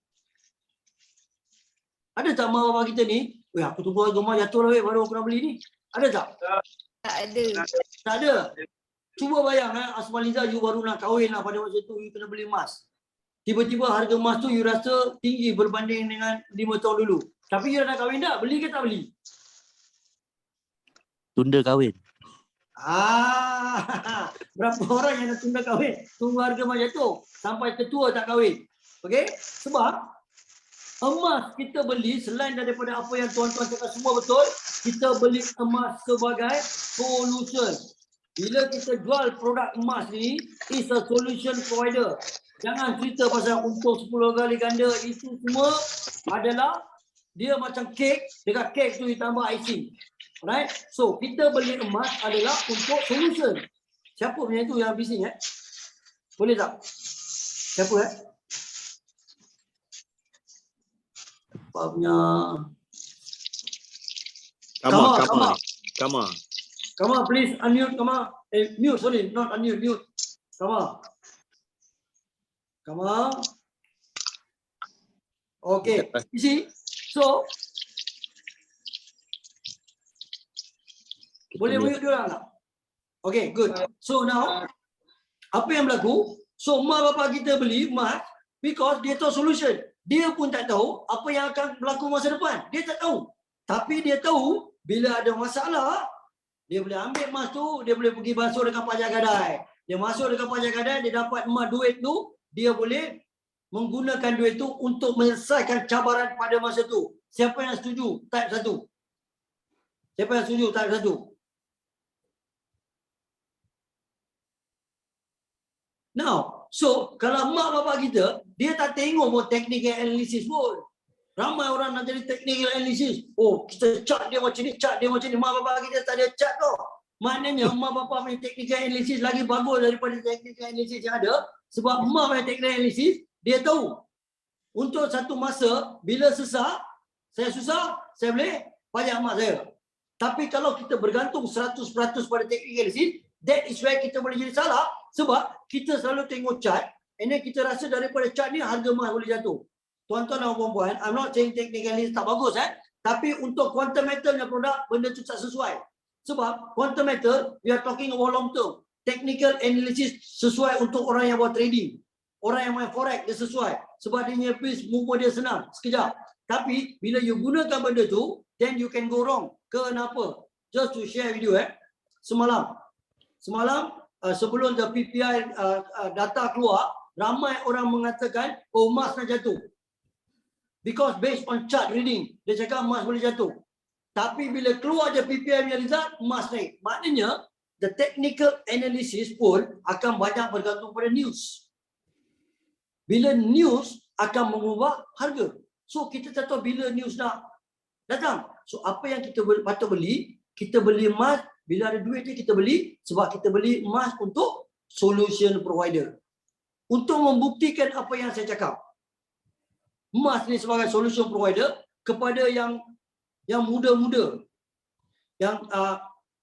Ada tak mak bapak kita ni, aku tunggu harga emas jatuh lah baru aku nak beli ni? Ada tak? Tak ada. Tak ada. Cuba bayang Asmaliza, you baru nak kahwin lah pada masa tu, you kena beli emas. Tiba-tiba harga emas tu you rasa tinggi berbanding dengan 5 tahun dulu. Tapi you dah nak kahwin tak? Beli ke tak beli? Tunda kahwin. Berapa orang yang nak tunda kahwin? Tunggu harga emas jatuh. Sampai ketua tak kahwin. Okey? Sebab emas kita beli selain daripada apa yang tuan-tuan cakap semua betul, kita beli emas sebagai solution. Bila kita jual produk emas ni, is a solution provider. Jangan cerita pasal untung 10 kali ganda. Itu semua adalah dia macam kek. Dekat kek tu ditambah icing. Alright? So, kita beli emas adalah untuk solution. Siapa punya itu yang bising Boleh tak? Siapa Apa punya? Kama, please unmute Kama. Mute, sorry, not unmute, mute. Kama. Okay, you see? So, boleh mute dia orang tak? Okay, good. So now, apa yang berlaku? So, mak bapak kita beli emas because dia tahu solution. Dia pun tak tahu apa yang akan berlaku masa depan. Dia tak tahu. Tapi dia tahu bila ada masalah, dia boleh ambil emas tu, dia boleh pergi basuh dekat pajak gadai. Dia masuk dekat pajak gadai, dia dapat emas duit tu, dia boleh menggunakan duit tu untuk menyelesaikan cabaran pada masa tu. Siapa yang setuju? Type 1. Siapa yang setuju? Type 1. Now, so kalau mak bapak kita, dia tak tengok pun technical analysis pun. Ramai orang nak jadi technical analysis. Oh, kita chart dia macam ni, chart dia macam ni. Mak bapak kita tak ada chart tau. Maknanya mak bapak punya technical analysis lagi bagus daripada technical analysis yang ada. Sebab mak punya technical analysis, dia tahu. Untuk satu masa, bila susah, saya boleh pajak mak saya. Tapi kalau kita bergantung 100% pada technical analysis, that is where kita boleh jadi salah. Sebab kita selalu tengok chart, and then kita rasa daripada chart ni harga emas boleh jatuh. Tuan-tuan dan puan-puan, I'm not saying technically tak bagus tapi untuk quantum metal punya produk, benda tu tak sesuai. Sebab quantum metal, we are talking about long term. Technical analysis sesuai untuk orang yang buat trading. Orang yang main forex dia sesuai. Sebab dia punya piece movement dia senang, sekejap. Tapi bila you gunakan benda tu, then you can go wrong. Kenapa? Just to share with you, semalam sebelum the PPI data keluar, ramai orang mengatakan, oh emas nak jatuh. Because based on chart reading, dia cakap emas boleh jatuh. Tapi bila keluar je PPI punya result, emas naik. Maknanya, the technical analysis pun akan banyak bergantung pada news. Bila news akan mengubah harga. So, kita tak tahu bila news nak datang. So, apa yang kita patut beli? Kita beli emas, bila ada duit je kita beli. Sebab kita beli emas untuk solution provider. Untuk membuktikan apa yang saya cakap. Emas ni sebagai solution provider kepada yang muda-muda, yang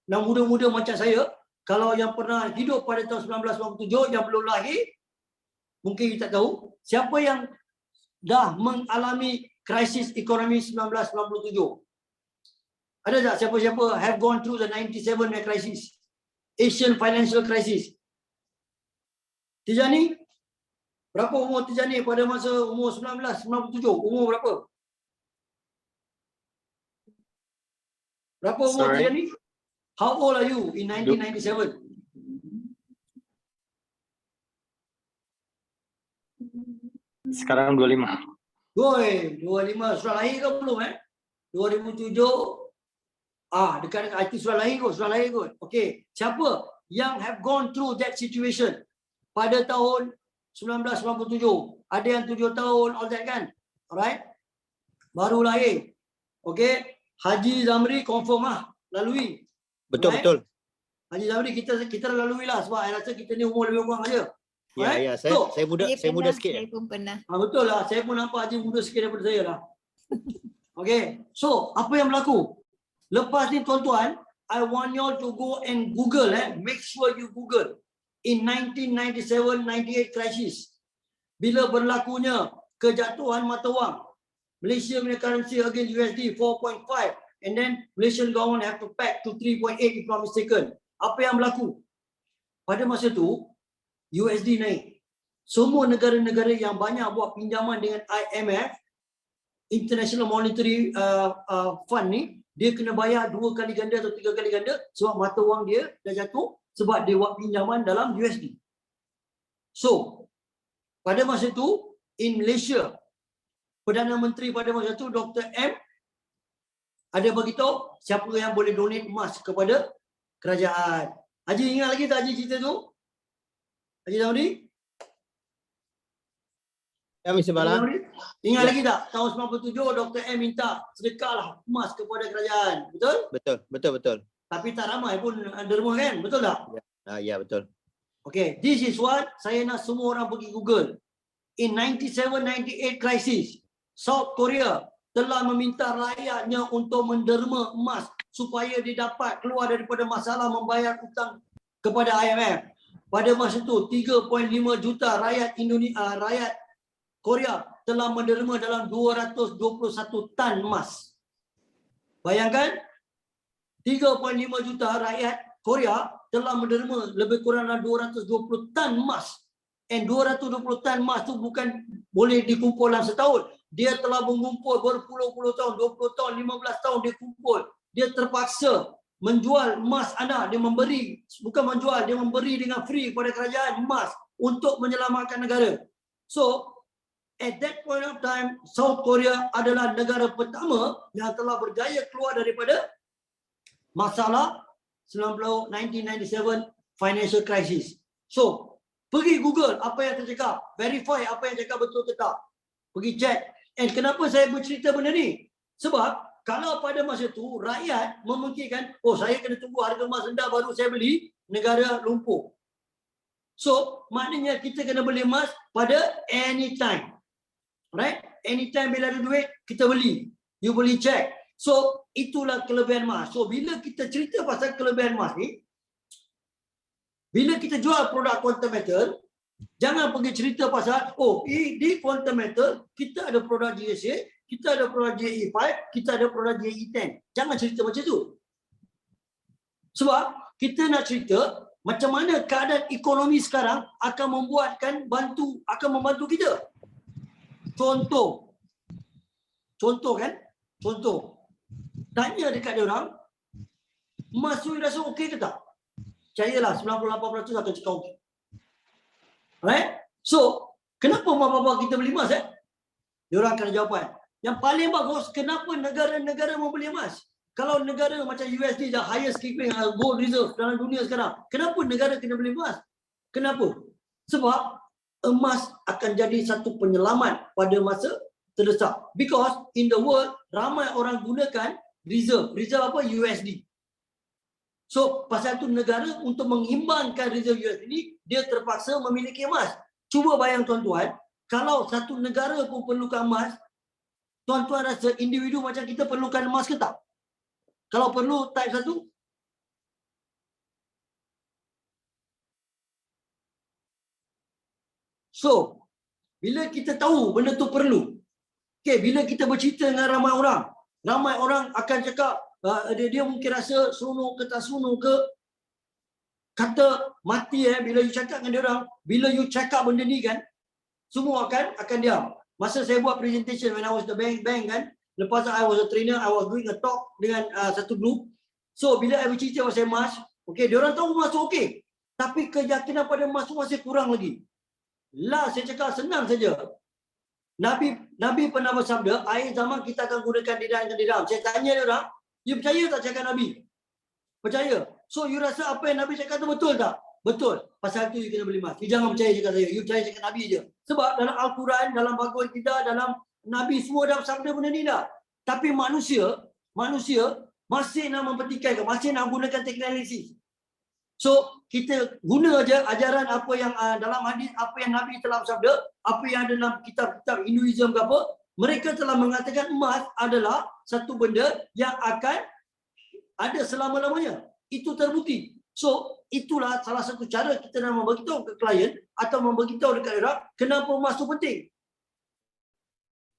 muda-muda macam saya, kalau yang pernah hidup pada tahun 1997 yang belum lahir, mungkin kita tak tahu siapa yang dah mengalami krisis ekonomi 1997. Ada tak siapa-siapa have gone through the 97 crisis, Asian financial crisis? Tijani, berapa umur Tijani pada masa umur 1997? Umur berapa? Berapa umur Tijani? How old are you in 1997? Sekarang 25. Doi, 25. Sudah lahir ke belum 2007. Dekat-dekat IT sudah lahir kot. Okey, siapa yang have gone through that situation pada tahun 1997? Ada yang 7 tahun, all that kan? Alright? Baru lahir. Okey, Haji Zamri confirm lalui. Betul, right? betul. Haji Zamri kita lalui lah sebab saya rasa kita ni umur lebih kurang saja. Ya, saya muda sikit. Saya pun pernah. Betul lah, saya pun nampak Haji muda sikit daripada saya lah. Okay, so apa yang berlaku? Lepas ni tuan-tuan, I want you all to go and Google, make sure you Google. In 1997-98 crisis, bila berlakunya kejatuhan mata wang, Malaysia punya currency against USD 4.5 and then Malaysian government have to peg to 3.8 if not mistaken. Apa yang berlaku? Pada masa tu, USD naik. Semua negara-negara yang banyak buat pinjaman dengan IMF, International Monetary Fund ni, dia kena bayar 2 kali ganda atau 3 kali ganda sebab mata wang dia dah jatuh sebab dia buat pinjaman dalam USD. So, pada masa tu, in Malaysia, Perdana Menteri pada masa tu, Dr. M, ada beritahu siapa yang boleh donate emas kepada kerajaan. Haji ingat lagi tak Haji cerita tu? Haji Zamri? Ya, Mr. Bala. Ingat lagi tak? Tahun 97 Dr. M minta sedekahlah emas kepada kerajaan. Betul? Betul. Tapi tak ramai pun derma kan? Betul tak? Ya, betul. Okay, this is what saya nak semua orang pergi Google. In 97-98 crisis, South Korea telah meminta rakyatnya untuk menderma emas supaya dia dapat keluar daripada masalah membayar hutang kepada IMF. Pada masa itu 3.5 juta rakyat rakyat Korea telah menderma dalam 221 tan emas. Bayangkan 3.5 juta rakyat Korea telah menderma lebih kurang dalam 220 tan emas. And 220 tan emas tu bukan boleh dikumpul dalam setahun. Dia telah mengumpul berpuluh-puluh tahun, 20 tahun, 15 tahun dia kumpul. Dia terpaksa menjual emas anak, dia memberi, bukan menjual, dia memberi dengan free kepada kerajaan emas untuk menyelamatkan negara. So, at that point of time, South Korea adalah negara pertama yang telah berjaya keluar daripada masalah 1997 financial crisis. So, pergi Google apa yang tercakap, verify apa yang cakap betul ke tak. Pergi check. And kenapa saya bercerita benda ni? Sebab kalau pada masa tu rakyat memungkinkan, oh saya kena tunggu harga emas rendah baru saya beli, negara lumpuh. So, maknanya kita kena beli emas pada anytime. Right? Anytime bila ada duit, kita beli. You boleh check. So, itulah kelebihan emas. So, bila kita cerita pasal kelebihan emas ni, bila kita jual produk quantum metal, jangan pergi cerita pasal, oh, di quantum metal, kita ada produk GSA, kita ada produk JE5, kita ada produk JE10. Jangan cerita macam tu. Sebab kita nak cerita macam mana keadaan ekonomi sekarang akan membantu kita. Contoh kan? Contoh. Tanya dekat dia orang, emas tu rasa okey ke tak? Percayalah 98% akan cakap okey. Alright? So, kenapa mak bapak kita beli emas Dia orang akan jawapan. Yang paling bagus, kenapa negara-negara membeli emas? Kalau negara macam USD dah highest keeping gold reserve dalam dunia sekarang, kenapa negara kena beli emas? Kenapa? Sebab emas akan jadi satu penyelamat pada masa terdesak. Because in the world, ramai orang gunakan reserve. Reserve apa? USD. So, pasal itu negara untuk mengimbangkan reserve USD ini, dia terpaksa memiliki emas. Cuba bayang tuan-tuan, kalau satu negara pun perlukan emas, tuan-tuan rasa individu macam kita perlukan emas ke tak? Kalau perlu type 1? So, bila kita tahu benda tu perlu, okay, bila kita bercerita dengan ramai orang akan cakap, dia mungkin rasa seronok ke tak seronok ke, kata mati bila you cakap dengan dia orang, bila you cakap benda ni kan, semua akan diam. Masa saya buat presentation when I was the bank kan, lepas I was a trainer, I was doing a talk dengan satu group. So bila I bercerita pasal emas, okay, dia orang tahu emas tu okey, tapi keyakinan pada emas tu masih kurang lagi. Lah saya cakap senang saja. Nabi pernah bersabda, akhir zaman kita akan gunakan dirham. Saya tanya dia orang, you percaya tak cakap Nabi? Percaya. So you rasa apa yang Nabi cakap tu betul tak? Betul. Pasal tu you kena beli emas. You jangan percaya cakap saya. You percaya cakap Nabi je. Sebab dalam Al-Quran, dalam Bhagavad Gita, dalam Nabi semua dah sabda benda ni dah. Tapi manusia masih nak mempertikaikan, masih nak gunakan teknologi. So kita guna aja ajaran apa yang dalam hadis, apa yang Nabi telah bersabda, apa yang ada dalam kitab-kitab Hinduism ke apa, mereka telah mengatakan emas adalah satu benda yang akan ada selama-lamanya. Itu terbukti. So itulah salah satu cara kita nak memberitahu ke klien atau memberitahu dekat orang kenapa emas tu penting.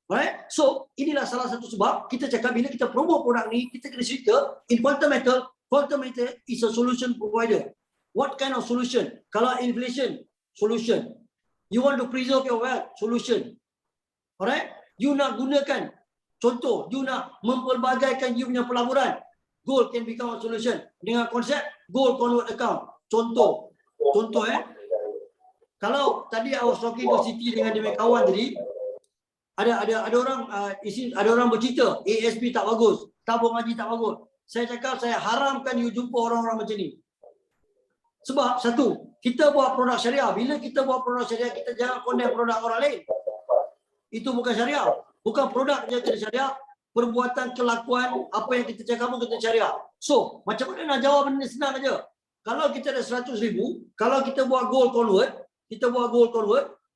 Right? So inilah salah satu sebab kita cakap bila kita promote produk ni, kita kena cerita in quantum metal is a solution provider. What kind of solution? Kalau inflation, solution. You want to preserve your wealth, solution. Alright? You nak gunakan, contoh, you nak mempelbagaikan you punya pelaburan, gold can become a solution. Dengan konsep gold convert account. Contoh kalau tadi I was talking to Siti dengan dia kawan tadi, ada orang bercerita ASP tak bagus, tabung haji tak bagus. Saya cakap saya haramkan you jumpa orang-orang macam ni. Sebab satu, kita buat produk syariah. Bila kita buat produk syariah, kita jangan condemn produk orang lain. Itu bukan syariah. Bukan produk je kena syariah, perbuatan, kelakuan, apa yang kita cakap pun kita syariah. So, macam mana nak jawab benda ni? Senang aja. Kalau kita ada 100,000, kalau kita buat gold convert,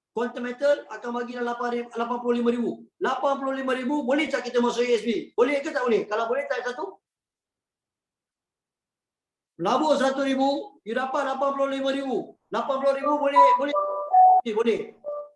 quantum metal akan bagi 85,000. 85,000 boleh tak kita masuk ASP? Boleh ke tak boleh? Kalau boleh tak satu? Labur 100,000, you dapat 85,000. 80,000 boleh.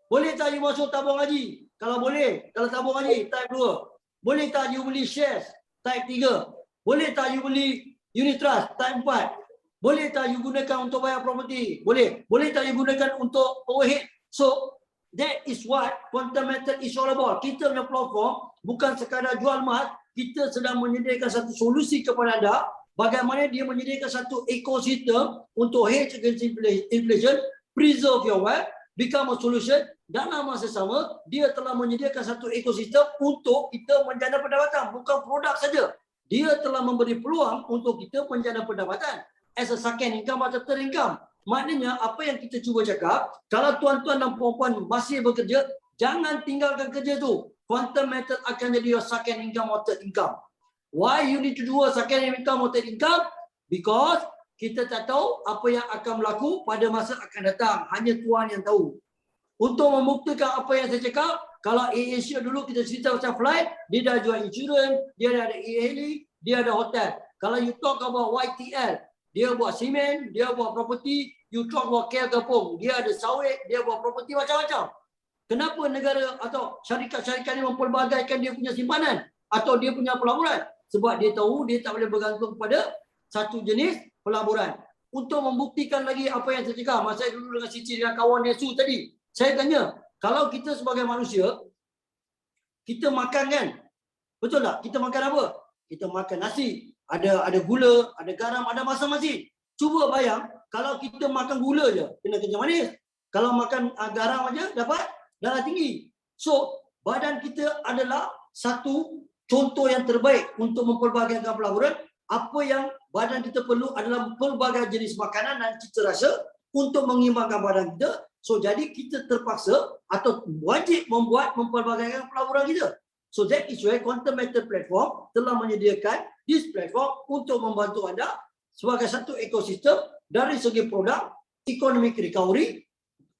Boleh tak you masuk tabung haji? Kalau boleh, kalau tabung haji type 2. Boleh tak you beli shares type 3? Boleh tak you beli unit trust type 4? Boleh tak you gunakan untuk bayar property? Boleh. Boleh tak you gunakan untuk overhead? So, that is what quantum metal is all about. Kita punya platform bukan sekadar jual emas, kita sedang menyediakan satu solusi kepada anda bagaimana dia menyediakan satu ekosistem untuk hedge against inflation, preserve your wealth, become a solution. Dalam masa sama, dia telah menyediakan satu ekosistem untuk kita menjana pendapatan, bukan produk saja. Dia telah memberi peluang untuk kita menjana pendapatan as a second income atau third income. Maknanya apa yang kita cuba cakap, kalau tuan-tuan dan puan-puan masih bekerja, jangan tinggalkan kerja tu. Quantum metal akan jadi your second income or third income. Why you need to do a second income or third income? Because kita tak tahu apa yang akan berlaku pada masa akan datang. Hanya Tuhan yang tahu. Untuk membuktikan apa yang saya cakap, kalau AirAsia dulu kita cerita pasal flight, dia dah jual insurans, dia dah ada e-hailing, dia ada hotel. Kalau you talk about YTL, dia buat simen, dia buat property. You talk about KL Kampung, dia ada sawit, dia buat property macam-macam. Kenapa negara atau syarikat-syarikat ni mempelbagaikan dia punya simpanan atau dia punya pelaburan? Sebab dia tahu dia tak boleh bergantung pada satu jenis pelaburan. Untuk membuktikan lagi apa yang saya cakap, masa dulu dengan Siti dengan kawan dia Su tadi, saya tanya, kalau kita sebagai manusia, kita makan kan? Betul tak? Kita makan apa? Kita makan nasi, ada gula, ada garam, ada masing-masing. Cuba bayang, kalau kita makan gula je, kena kencing manis. Kalau makan garam aja dapat darah tinggi. So, badan kita adalah satu contoh yang terbaik untuk mempelbagaikan pelaburan. Apa yang badan kita perlu adalah pelbagai jenis makanan dan cita rasa untuk mengimbangkan badan kita. So, jadi kita terpaksa atau wajib mempelbagaikan pelaburan kita. So, that is why Quantum Metal Platform telah menyediakan this platform untuk membantu anda sebagai satu ekosistem dari segi produk, economic recovery,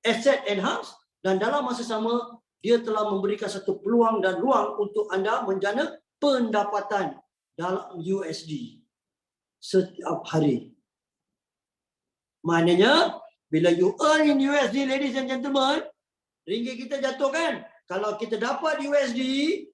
asset enhance, dan dalam masa sama dia telah memberikan satu peluang dan ruang untuk anda menjana pendapatan dalam USD setiap hari. Maknanya bila you earn in USD, ladies and gentlemen, ringgit kita jatuh kan? Kalau kita dapat USD,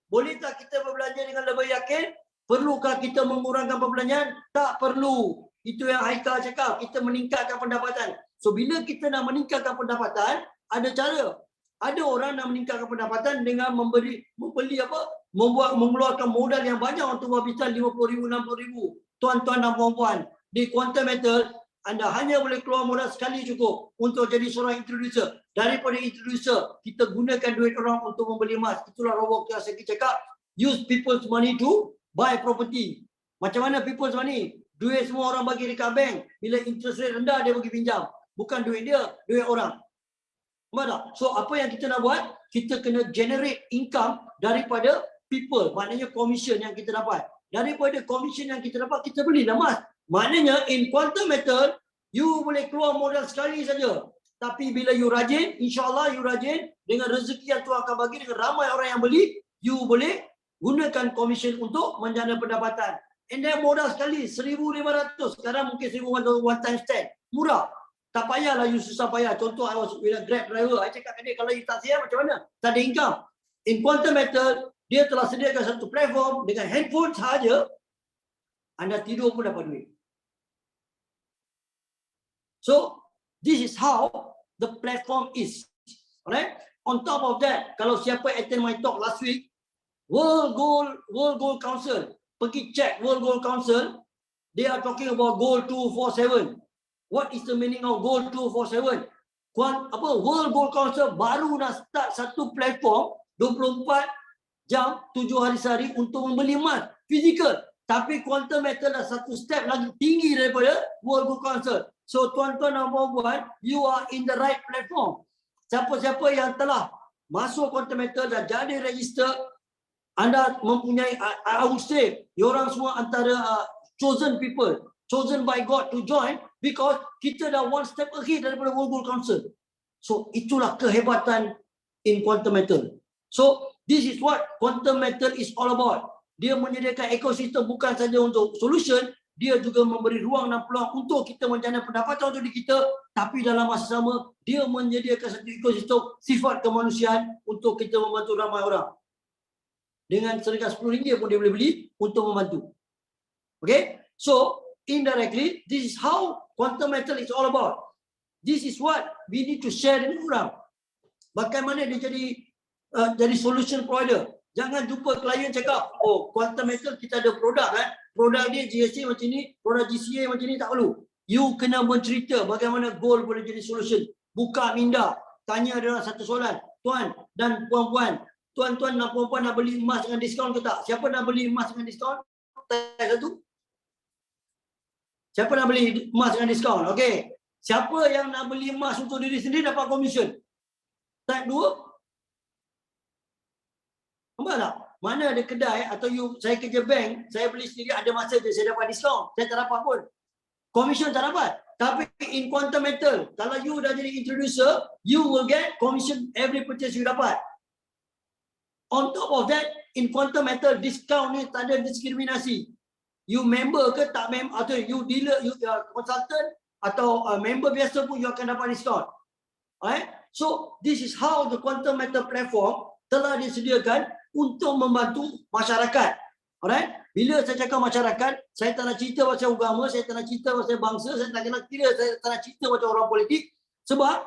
boleh tak kita berbelanja dengan lebih yakin? Perlukah kita mengurangkan perbelanjaan? Tak perlu. Itu yang Haikal cakap, kita meningkatkan pendapatan. So bila kita nak meningkatkan pendapatan, ada cara. Ada orang nak meningkatkan pendapatan dengan membeli apa? Mengeluarkan modal yang banyak untuk berhabisan 50,000, 60,000. Tuan-tuan dan puan-puan, di Quantum Metal, anda hanya boleh keluar modal sekali cukup untuk jadi seorang introducer. Daripada introducer, kita gunakan duit orang untuk membeli emas. Itulah Robok yang saya cakap, use people's money to buy property. Macam mana people's money? Duit semua orang bagi dekat bank. Bila interest rate rendah, dia bagi pinjam. Bukan duit dia, duit orang. Nampak tak? So, apa yang kita nak buat? Kita kena generate income daripada people. Maknanya commission yang kita dapat. Daripada commission yang kita dapat, kita belilah emas. Maknanya, in Quantum Metal, you boleh keluar modal sekali saja. Tapi bila you rajin, insyaAllah you rajin, dengan rezeki yang Tuhan akan bagi, dengan ramai orang yang beli, you boleh gunakan commission untuk menjana pendapatan. And then modal sekali, 1,500. Sekarang mungkin 1,000 one time stand. Murah. Tak payahlah you susah payah. Contoh, I was with a Grab driver. I cakap kat dia, kalau you tak siap macam mana? Tak ada income. In Quantum Metal, dia telah sediakan satu platform dengan handphone sahaja, anda tidur pun dapat duit. So, this is how the platform is. Alright? On top of that, kalau siapa attend my talk last week, World Gold Council, pergi check World Gold Council, they are talking about Goal 247. What is the meaning of Goal 247? World Gold Council baru nak start satu platform 24 jam 7 hari sehari untuk membeli emas fizikal. Tapi Quantum Metal dah satu step lagi tinggi daripada World Gold Council. So tuan-tuan dan puan-puan, you are in the right platform. Siapa-siapa yang telah masuk Quantum Metal dan jadi register, anda mempunyai, I would say, diorang semua antara chosen people, chosen by God to join, because kita dah one step ahead daripada World Gold Council. So itulah kehebatan in Quantum Metal. So this is what Quantum Metal is all about. Dia menyediakan ekosistem bukan saja untuk solution, dia juga memberi ruang dan peluang untuk kita menjana pendapatan untuk diri kita, tapi dalam masa sama dia menyediakan satu ekosistem sifat kemanusiaan untuk kita membantu ramai orang. Dengan seringkali RM10 pun dia boleh beli untuk membantu. Okay? So, indirectly, this is how Quantum Metal is all about. This is what we need to share dengan orang. Bagaimana dia jadi solution provider. Jangan jumpa klien cakap, oh Quantum Metal kita ada produk kan. Produk dia GSA macam ni, produk GCA macam ni, tak perlu. You kena mencerita bagaimana gold boleh jadi solution. Buka minda. Tanya dia satu soalan. Tuan dan puan-puan, tuan-tuan dan puan-puan nak beli emas dengan diskaun ke tak? Siapa nak beli emas dengan diskaun? Tanya satu. Siapa nak beli emas dengan diskaun? Okey. Siapa yang nak beli emas untuk diri sendiri dapat komisen? Type 2. Nampak tak? Mana ada kedai atau saya kerja bank, saya beli sendiri ada masa je saya dapat diskaun. Saya tak dapat pun. Komisen tak dapat. Tapi in Quantum Metal, kalau you dah jadi introducer, you will get commission every purchase you dapat. On top of that, in Quantum Metal, discount ni tak ada diskriminasi. You member ke tak member, atau you dealer, you consultant atau member biasa pun you akan dapat diskaun. Alright? So, this is how the Quantum Metal platform telah disediakan untuk membantu masyarakat. Alright? Bila saya cakap masyarakat, saya tak nak cerita pasal agama, saya tak nak cerita pasal bangsa, saya tak nak cerita pasal orang politik. Sebab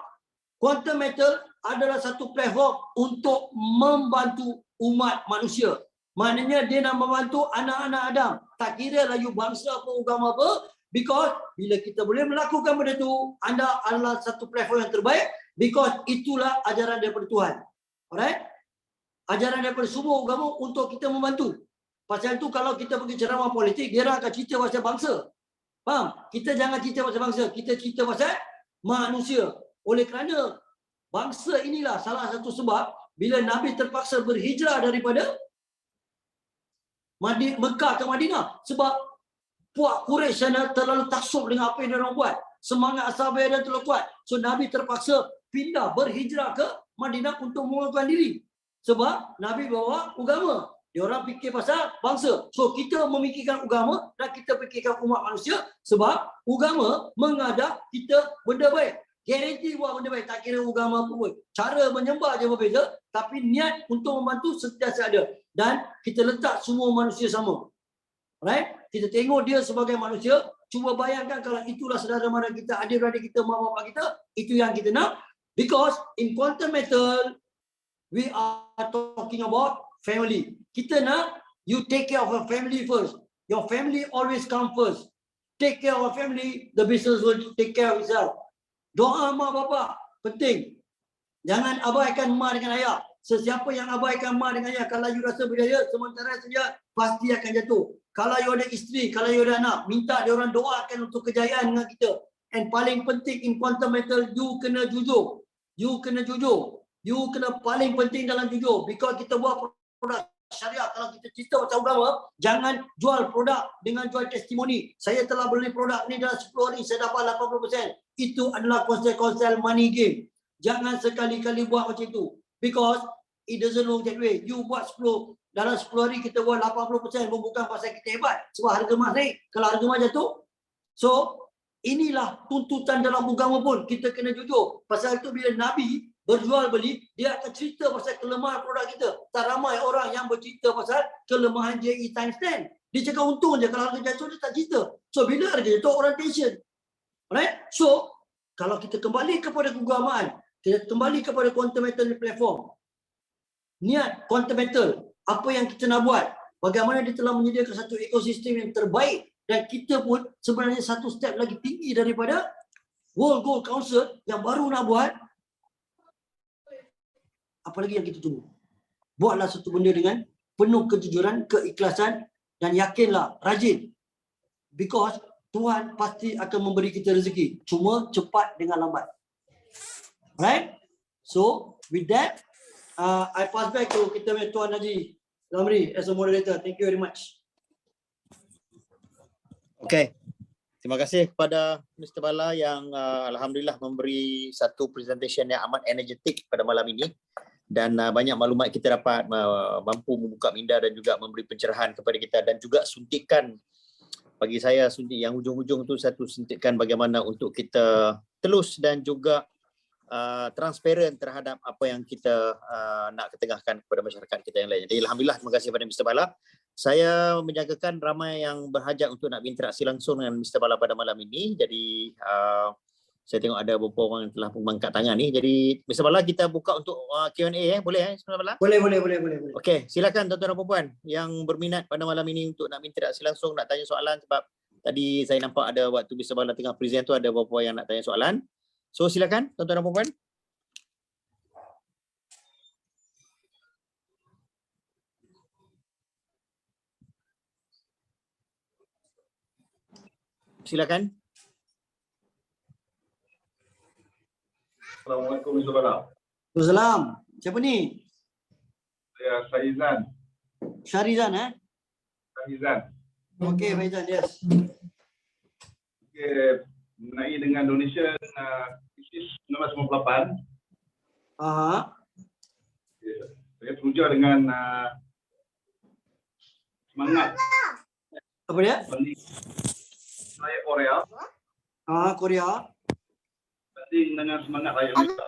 quantum metal adalah satu platform untuk membantu umat manusia. Maknanya dia nak membantu anak-anak Adam. Tak kira lah you bangsa apa, agama apa. Because bila kita boleh melakukan benda tu, anda adalah satu platform yang terbaik. Because itulah ajaran daripada Tuhan. Alright? Ajaran daripada semua agama untuk kita membantu. Pasal itu kalau kita pergi ceramah politik, dia akan cerita pasal bangsa. Faham? Kita jangan cerita pasal bangsa. Kita cerita pasal manusia. Oleh kerana bangsa inilah salah satu sebab bila Nabi terpaksa berhijrah daripada Mekah ke Madinah. Sebab puak Quraisy sana terlalu taksub dengan apa yang dia orang buat. Semangat sahabat dia terlalu kuat. So Nabi terpaksa pindah berhijrah ke Madinah untuk menguruskan diri. Sebab Nabi bawa agama. Dia orang fikir pasal bangsa. So kita memikirkan agama dan kita fikirkan umat manusia sebab agama mengadak kita benda baik. Garanti buat benda baik, tak kira agama apa pun. Cara menyembah je berbeza, tapi niat untuk membantu sentiasa ada. Dan kita letak semua manusia sama. Alright? Kita tengok dia sebagai manusia, cuba bayangkan kalau itulah saudara mara kita, adik-beradik kita, mak bapak kita, itu yang kita nak. Because in quantum metal, we are talking about family. Kita nak you take care of your family first. Your family always come first. Take care of your family, the business will take care of itself. Doa mak bapak penting. Jangan abaikan mak dengan ayah. Sesiapa yang abaikan mak dengan ayah, kalau you rasa berjaya, sementara saja pasti akan jatuh. Kalau you ada isteri, kalau you ada anak, minta dia orang doakan untuk kejayaan dengan kita. And paling penting in quantum metal, you kena jujur. You kena jujur. You kena paling penting dalam jujur. Because kita buat produk syariah, kalau kita cerita pasal agama, jangan jual produk dengan jual testimoni. Saya telah beli produk ni dalam 10 hari, saya dapat 80%. Itu adalah konsep-konsep money game. Jangan sekali-kali buat macam itu. Because it doesn't work that way. You buat 10, dalam 10 hari kita buat 80%, bukan pasal kita hebat. Sebab harga emas naik. Kalau harga emas jatuh. So, inilah tuntutan dalam agama pun. Kita kena jujur. Pasal itu bila Nabi berjual beli, dia akan cerita pasal kelemahan produk kita. Tak ramai orang yang bercerita pasal kelemahan JE times 10. Dia cakap untung je, kalau harga jatuh dia tak cerita. So bila harga jatuh orang tension. Alright? So kalau kita kembali kepada keagamaan, kita kembali kepada quantum metal platform. Niat quantum metal, apa yang kita nak buat? Bagaimana dia telah menyediakan satu ekosistem yang terbaik dan kita pun sebenarnya satu step lagi tinggi daripada World Gold Council yang baru nak buat. Apa lagi yang kita tunggu? Buatlah satu benda dengan penuh kejujuran, keikhlasan dan yakinlah, rajin. Because Tuhan pasti akan memberi kita rezeki. Cuma cepat dengan lambat. Right? So, with that, I pass back to kita punya Tuan Haji Zamri as a moderator. Thank you very much. Okay. Terima kasih kepada Mr. Bala yang Alhamdulillah memberi satu presentation yang amat energetik pada malam ini. Dan banyak maklumat kita dapat mampu membuka minda dan juga memberi pencerahan kepada kita dan juga suntikan, bagi saya suntik yang hujung-hujung tu satu suntikan bagaimana untuk kita telus dan juga transparent terhadap apa yang kita nak ketengahkan kepada masyarakat kita yang lain. Jadi Alhamdulillah, terima kasih kepada Mr. Bala. Saya menjagakan ramai yang berhajat untuk nak berinteraksi langsung dengan Mr. Bala pada malam ini. Jadi saya tengok ada beberapa orang yang telah mengangkat tangan ni. Jadi Mr. Bala, kita buka untuk Q&A boleh Mr. Bala? Boleh. Okey, silakan tuan-tuan dan puan-puan yang berminat pada malam ini untuk nak berinteraksi langsung, nak tanya soalan, sebab tadi saya nampak ada waktu Mr. Bala tengah present tu ada beberapa yang nak tanya soalan. So silakan tuan-tuan dan puan-puan. Silakan. Assalamualaikum Mr. Bala. Waalaikumsalam. Siapa ni? Saya Faizan. Syarizan Faizan. Okey, Faizan, yes. Okey, mengenai dengan donation ISIS 1998. Saya teruja dengan semangat. Apa dia? Rakyat Korea. Korea. Banding dengan semangat rakyat Malaysia.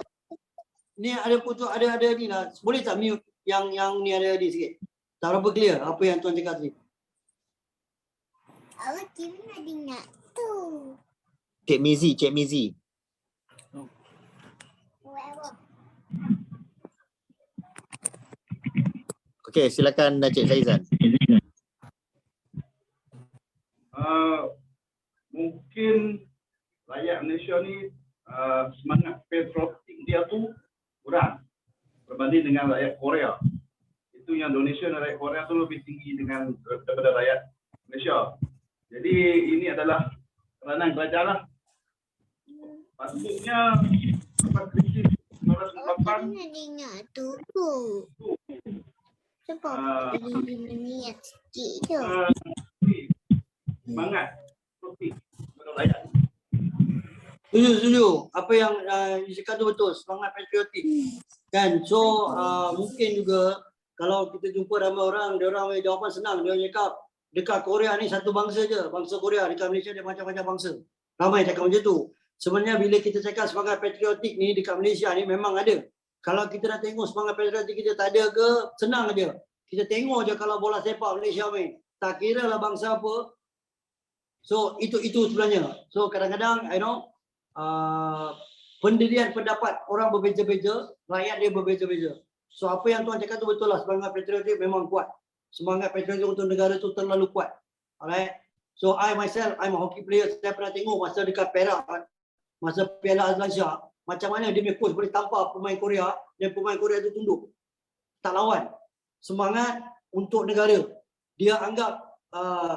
Ni ada putus, ada ni lah. Boleh tak mute yang ni ada di sikit? Tak berapa clear apa yang tuan cakap tadi. Cik Mizi. Okey, silakan Cik Zaizan. Mungkin rakyat Malaysia ni semangat patriotik dia tu kurang berbanding dengan rakyat Korea. Itu yang Indonesia dan rakyat Korea tu lebih tinggi daripada rakyat Malaysia. Jadi ini adalah peranan kerajaan lah. Patutnya lepas krisis 1998 semangat patriotik kepada rakyat. Setuju. Apa yang cakap tu betul, semangat patriotik. Kan? So mungkin juga kalau kita jumpa ramai orang, dia orang jawapan senang, dia cakap dekat Korea ni satu bangsa je, bangsa Korea. Dekat Malaysia dia macam-macam bangsa. Ramai cakap macam tu. Sebenarnya bila kita cakap semangat patriotik ni dekat Malaysia ni memang ada. Kalau kita dah tengok semangat patriotik kita tak ada ke, senang aja. Kita tengok je kalau bola sepak Malaysia main. Tak kira lah bangsa apa. So itu sebenarnya. So kadang-kadang pendirian pendapat orang berbeza-beza, rakyat dia berbeza-beza. So apa yang tuan cakap tu betul lah, semangat patriotik memang kuat. Semangat patriotik untuk negara tu terlalu kuat. Alright. So I myself, I'm a hockey player. Saya pernah tengok masa dekat Perak, masa Piala Asia, macam mana dia punya coach boleh tampar pemain Korea dan pemain Korea tu tunduk. Tak lawan. Semangat untuk negara. Dia anggap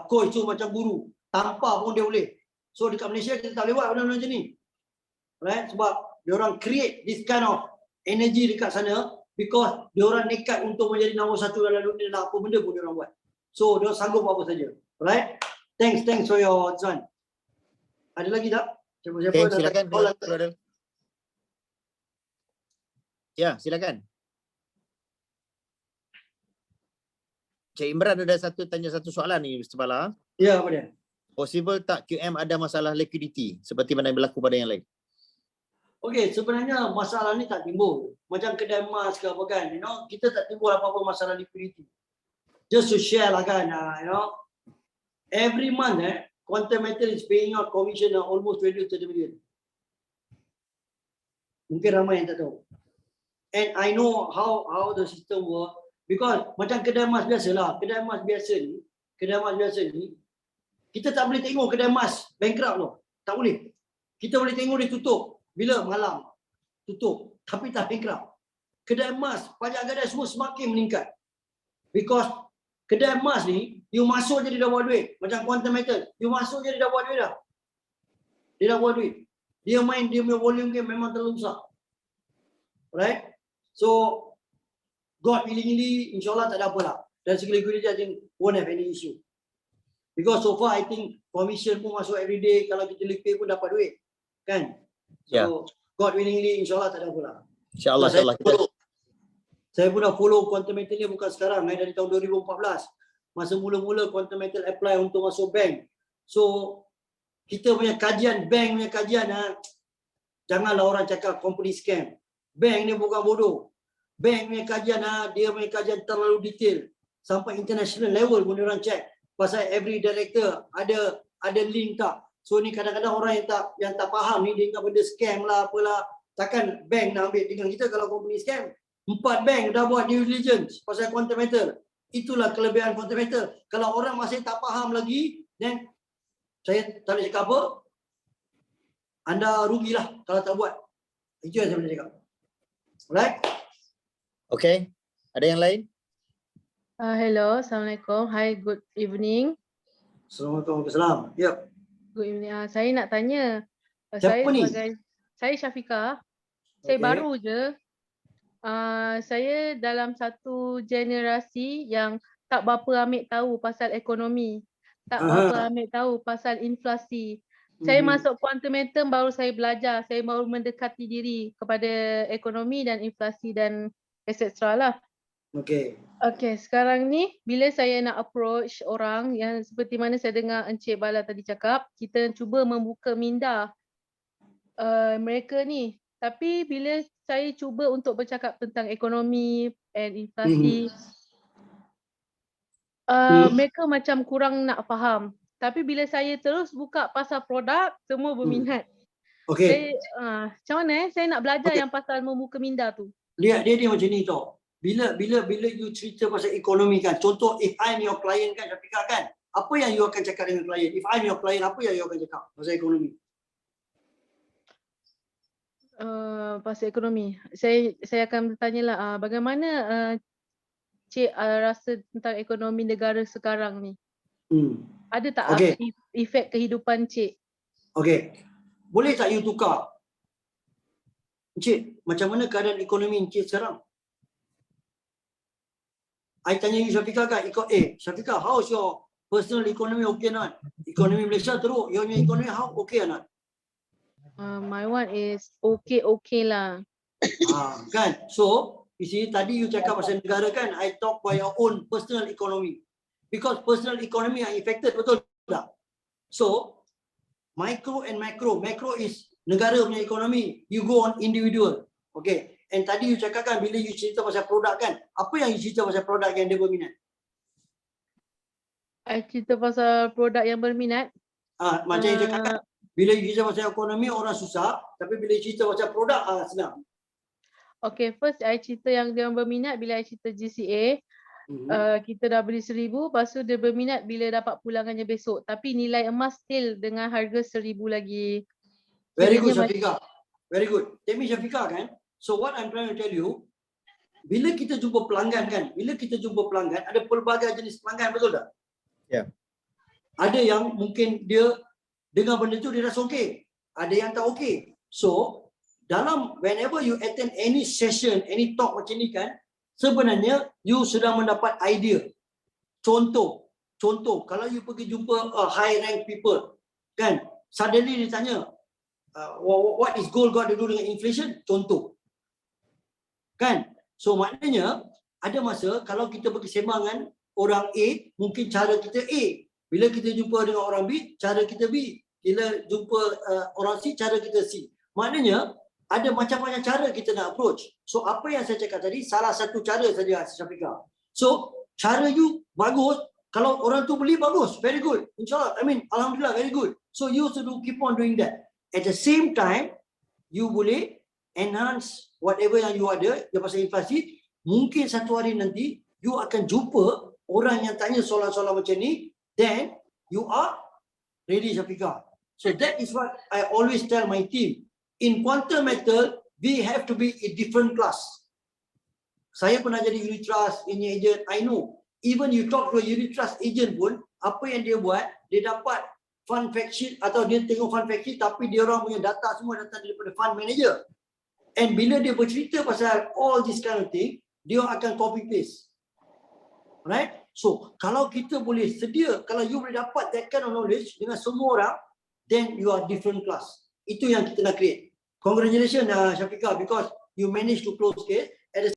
coach tu macam guru. Tampar pun dia boleh. So dekat Malaysia kita tak boleh buat benda-benda macam ni. Right? Sebab dia orang create this kind of energy dekat sana because dia orang nekat untuk menjadi nombor satu dalam dunia dan apa benda pun dia orang buat. So dia orang sanggup apa saja. Right? Thanks for your Zuan. Ada lagi tak? Siapa-siapa Okay, silakan. Ya, silakan. Cik Imran ada tanya satu soalan ni Mr. Bala. Ya, apa dia? Possible tak QM ada masalah liquidity seperti mana yang berlaku pada yang lain? Okey, sebenarnya masalah ni tak timbul. Macam kedai emas ke apa kan, kita tak timbul apa-apa masalah liquidity. Just to share lah kan, every month Quantum Metal is paying out commission almost 20 to 30 million. Mungkin ramai yang tak tahu. And I know how the system work because macam kedai emas biasa lah, kedai emas biasa ni, kita tak boleh tengok kedai emas bankrupt loh. Tak boleh. Kita boleh tengok dia tutup bila malam. Tutup. Tapi tak bankrupt. Kedai emas, pajak gadai semua semakin meningkat. Because kedai emas ni, you masuk je dia dah buat duit. Macam Quantum Metal. You masuk je dia dah buat duit dah. Dia dah buat duit. Dia main, dia punya volume game memang terlalu besar. Right? So, God willingly, insyaAllah tak ada apa lah. Dan segi liquidity, I think won't have any issue. Because so far, I think commission pun masuk every day. Kalau kita liquid pun dapat duit. Kan? So, God willingly, insyaAllah tak ada apa lah. InsyaAllah. Saya pun dah follow Quantum Metal ni bukan sekarang, dari tahun 2014. Masa mula-mula Quantum Metal apply untuk masuk bank. So, kita punya kajian, bank punya kajian, janganlah orang cakap company scam. Bank ni bukan bodoh. Bank punya kajian, dia punya kajian terlalu detail. Sampai international level pun orang check. Pasal every director ada link tak. So ni kadang-kadang orang yang tak faham ni, dia ingat benda scam lah, apalah. Takkan bank nak ambil dengan kita kalau company scam. 4 bank dah buat due diligence pasal Quantum Metal. Itulah kelebihan Quantum Metal. Kalau orang masih tak faham lagi, then saya tak boleh cakap apa. Anda rugilah kalau tak buat. Itu yang saya boleh cakap. Alright? Okay. Ada yang lain? Hello, Assalamualaikum. Hi, good evening. Assalamualaikum. Yep. Good evening. Saya nak tanya. Siapa ni? Saya Syafiqah. Saya baru je. Saya dalam satu generasi yang tak berapa ambil tahu pasal ekonomi. Tak berapa ambil tahu pasal inflasi. Saya masuk Quantum Metal baru saya belajar. Saya baru mendekati diri kepada ekonomi dan inflasi dan etc. lah. Okay, sekarang ni bila saya nak approach orang yang seperti mana saya dengar Encik Bala tadi cakap, kita cuba membuka minda mereka ni. Tapi bila saya cuba untuk bercakap tentang ekonomi and inflasi, mereka macam kurang nak faham. Tapi bila saya terus buka pasal produk, semua berminat. Okay. Macam mana saya nak belajar yang pasal membuka minda tu? Lihat dia macam ni tau. Bila you cerita pasal ekonomi kan, contoh if I'm your client kan, Syafiqah kan, apa yang you akan cakap dengan klien? If I'm your client, apa yang you akan cakap pasal ekonomi? Pasal ekonomi. Saya akan bertanya lah, bagaimana Cik rasa tentang ekonomi negara sekarang ni? Ada tak efek kehidupan Cik? Okay. Boleh tak you tukar? Cik, macam mana keadaan ekonomi Cik sekarang? I tanya you Syafiqah kan, Syafiqah, how's your personal economy okay not? Ekonomi Malaysia teruk, your economy how okay or not? My one is okay lah. Kan? So, you see, tadi you cakap pasal negara kan, I talk about your own personal economy. Because personal economy are affected, betul tak? So, micro and macro. Macro is negara punya ekonomi. You go on individual. Okay. And tadi you cakap kan, bila you cerita pasal produk kan, apa yang you cerita pasal produk yang dia berminat? I cerita pasal produk yang berminat. Macam you cakap kan, bila you cerita pasal ekonomi orang susah, tapi bila you cerita pasal produk senang. Okay, first I cerita yang dia berminat bila I cerita GCA. Kita dah beli 1,000, lepas tu dia berminat bila dapat pulangannya besok. Tapi nilai emas still dengan harga 1,000 lagi. Very good Syafiqah. Very good. Tell me Syafiqah kan, so what I'm trying to tell you, bila kita jumpa pelanggan kan, ada pelbagai jenis pelanggan, betul tak? Ya. Ada yang mungkin dia dengar benda tu dia rasa okey, ada yang tak okey. So, dalam whenever you attend any session, any talk macam ni kan, sebenarnya you sudah mendapat idea. Contoh, kalau you pergi jumpa high rank people, kan, suddenly dia tanya, what is gold got to do dengan inflation? Contoh. Kan? So maknanya, ada masa kalau kita bersembang dengan orang A, mungkin cara kita A. Bila kita jumpa dengan orang B, cara kita B. Bila jumpa orang C, cara kita C. Maknanya, ada macam-macam cara kita nak approach. So apa yang saya cakap tadi, salah satu cara saja Syafiqah. So, cara you bagus. Kalau orang tu beli, bagus. Very good. InsyaAllah, Alhamdulillah, very good. So you should keep on doing that. At the same time, you boleh enhance whatever yang you ada, yang pasal inflasi. Mungkin satu hari nanti, you akan jumpa orang yang tanya soalan-soalan macam ni, then you are ready Syafiqah. So that is what I always tell my team. In quantum metal, we have to be a different class. Saya pernah jadi unit trust, ini agent, I know. Even you talk to a unit trust agent pun, apa yang dia buat, dia dapat fund fact sheet atau dia tengok fund fact sheet tapi dia orang punya data semua datang daripada fund manager. And bila dia bercerita pasal all this kind of thing, dia akan copy paste. Right? So, kalau kita boleh sedia, kalau you boleh dapat that kind of knowledge dengan semua orang, then you are different class. Itu yang kita nak create. Congratulations Syafiqah, because you managed to close case. At the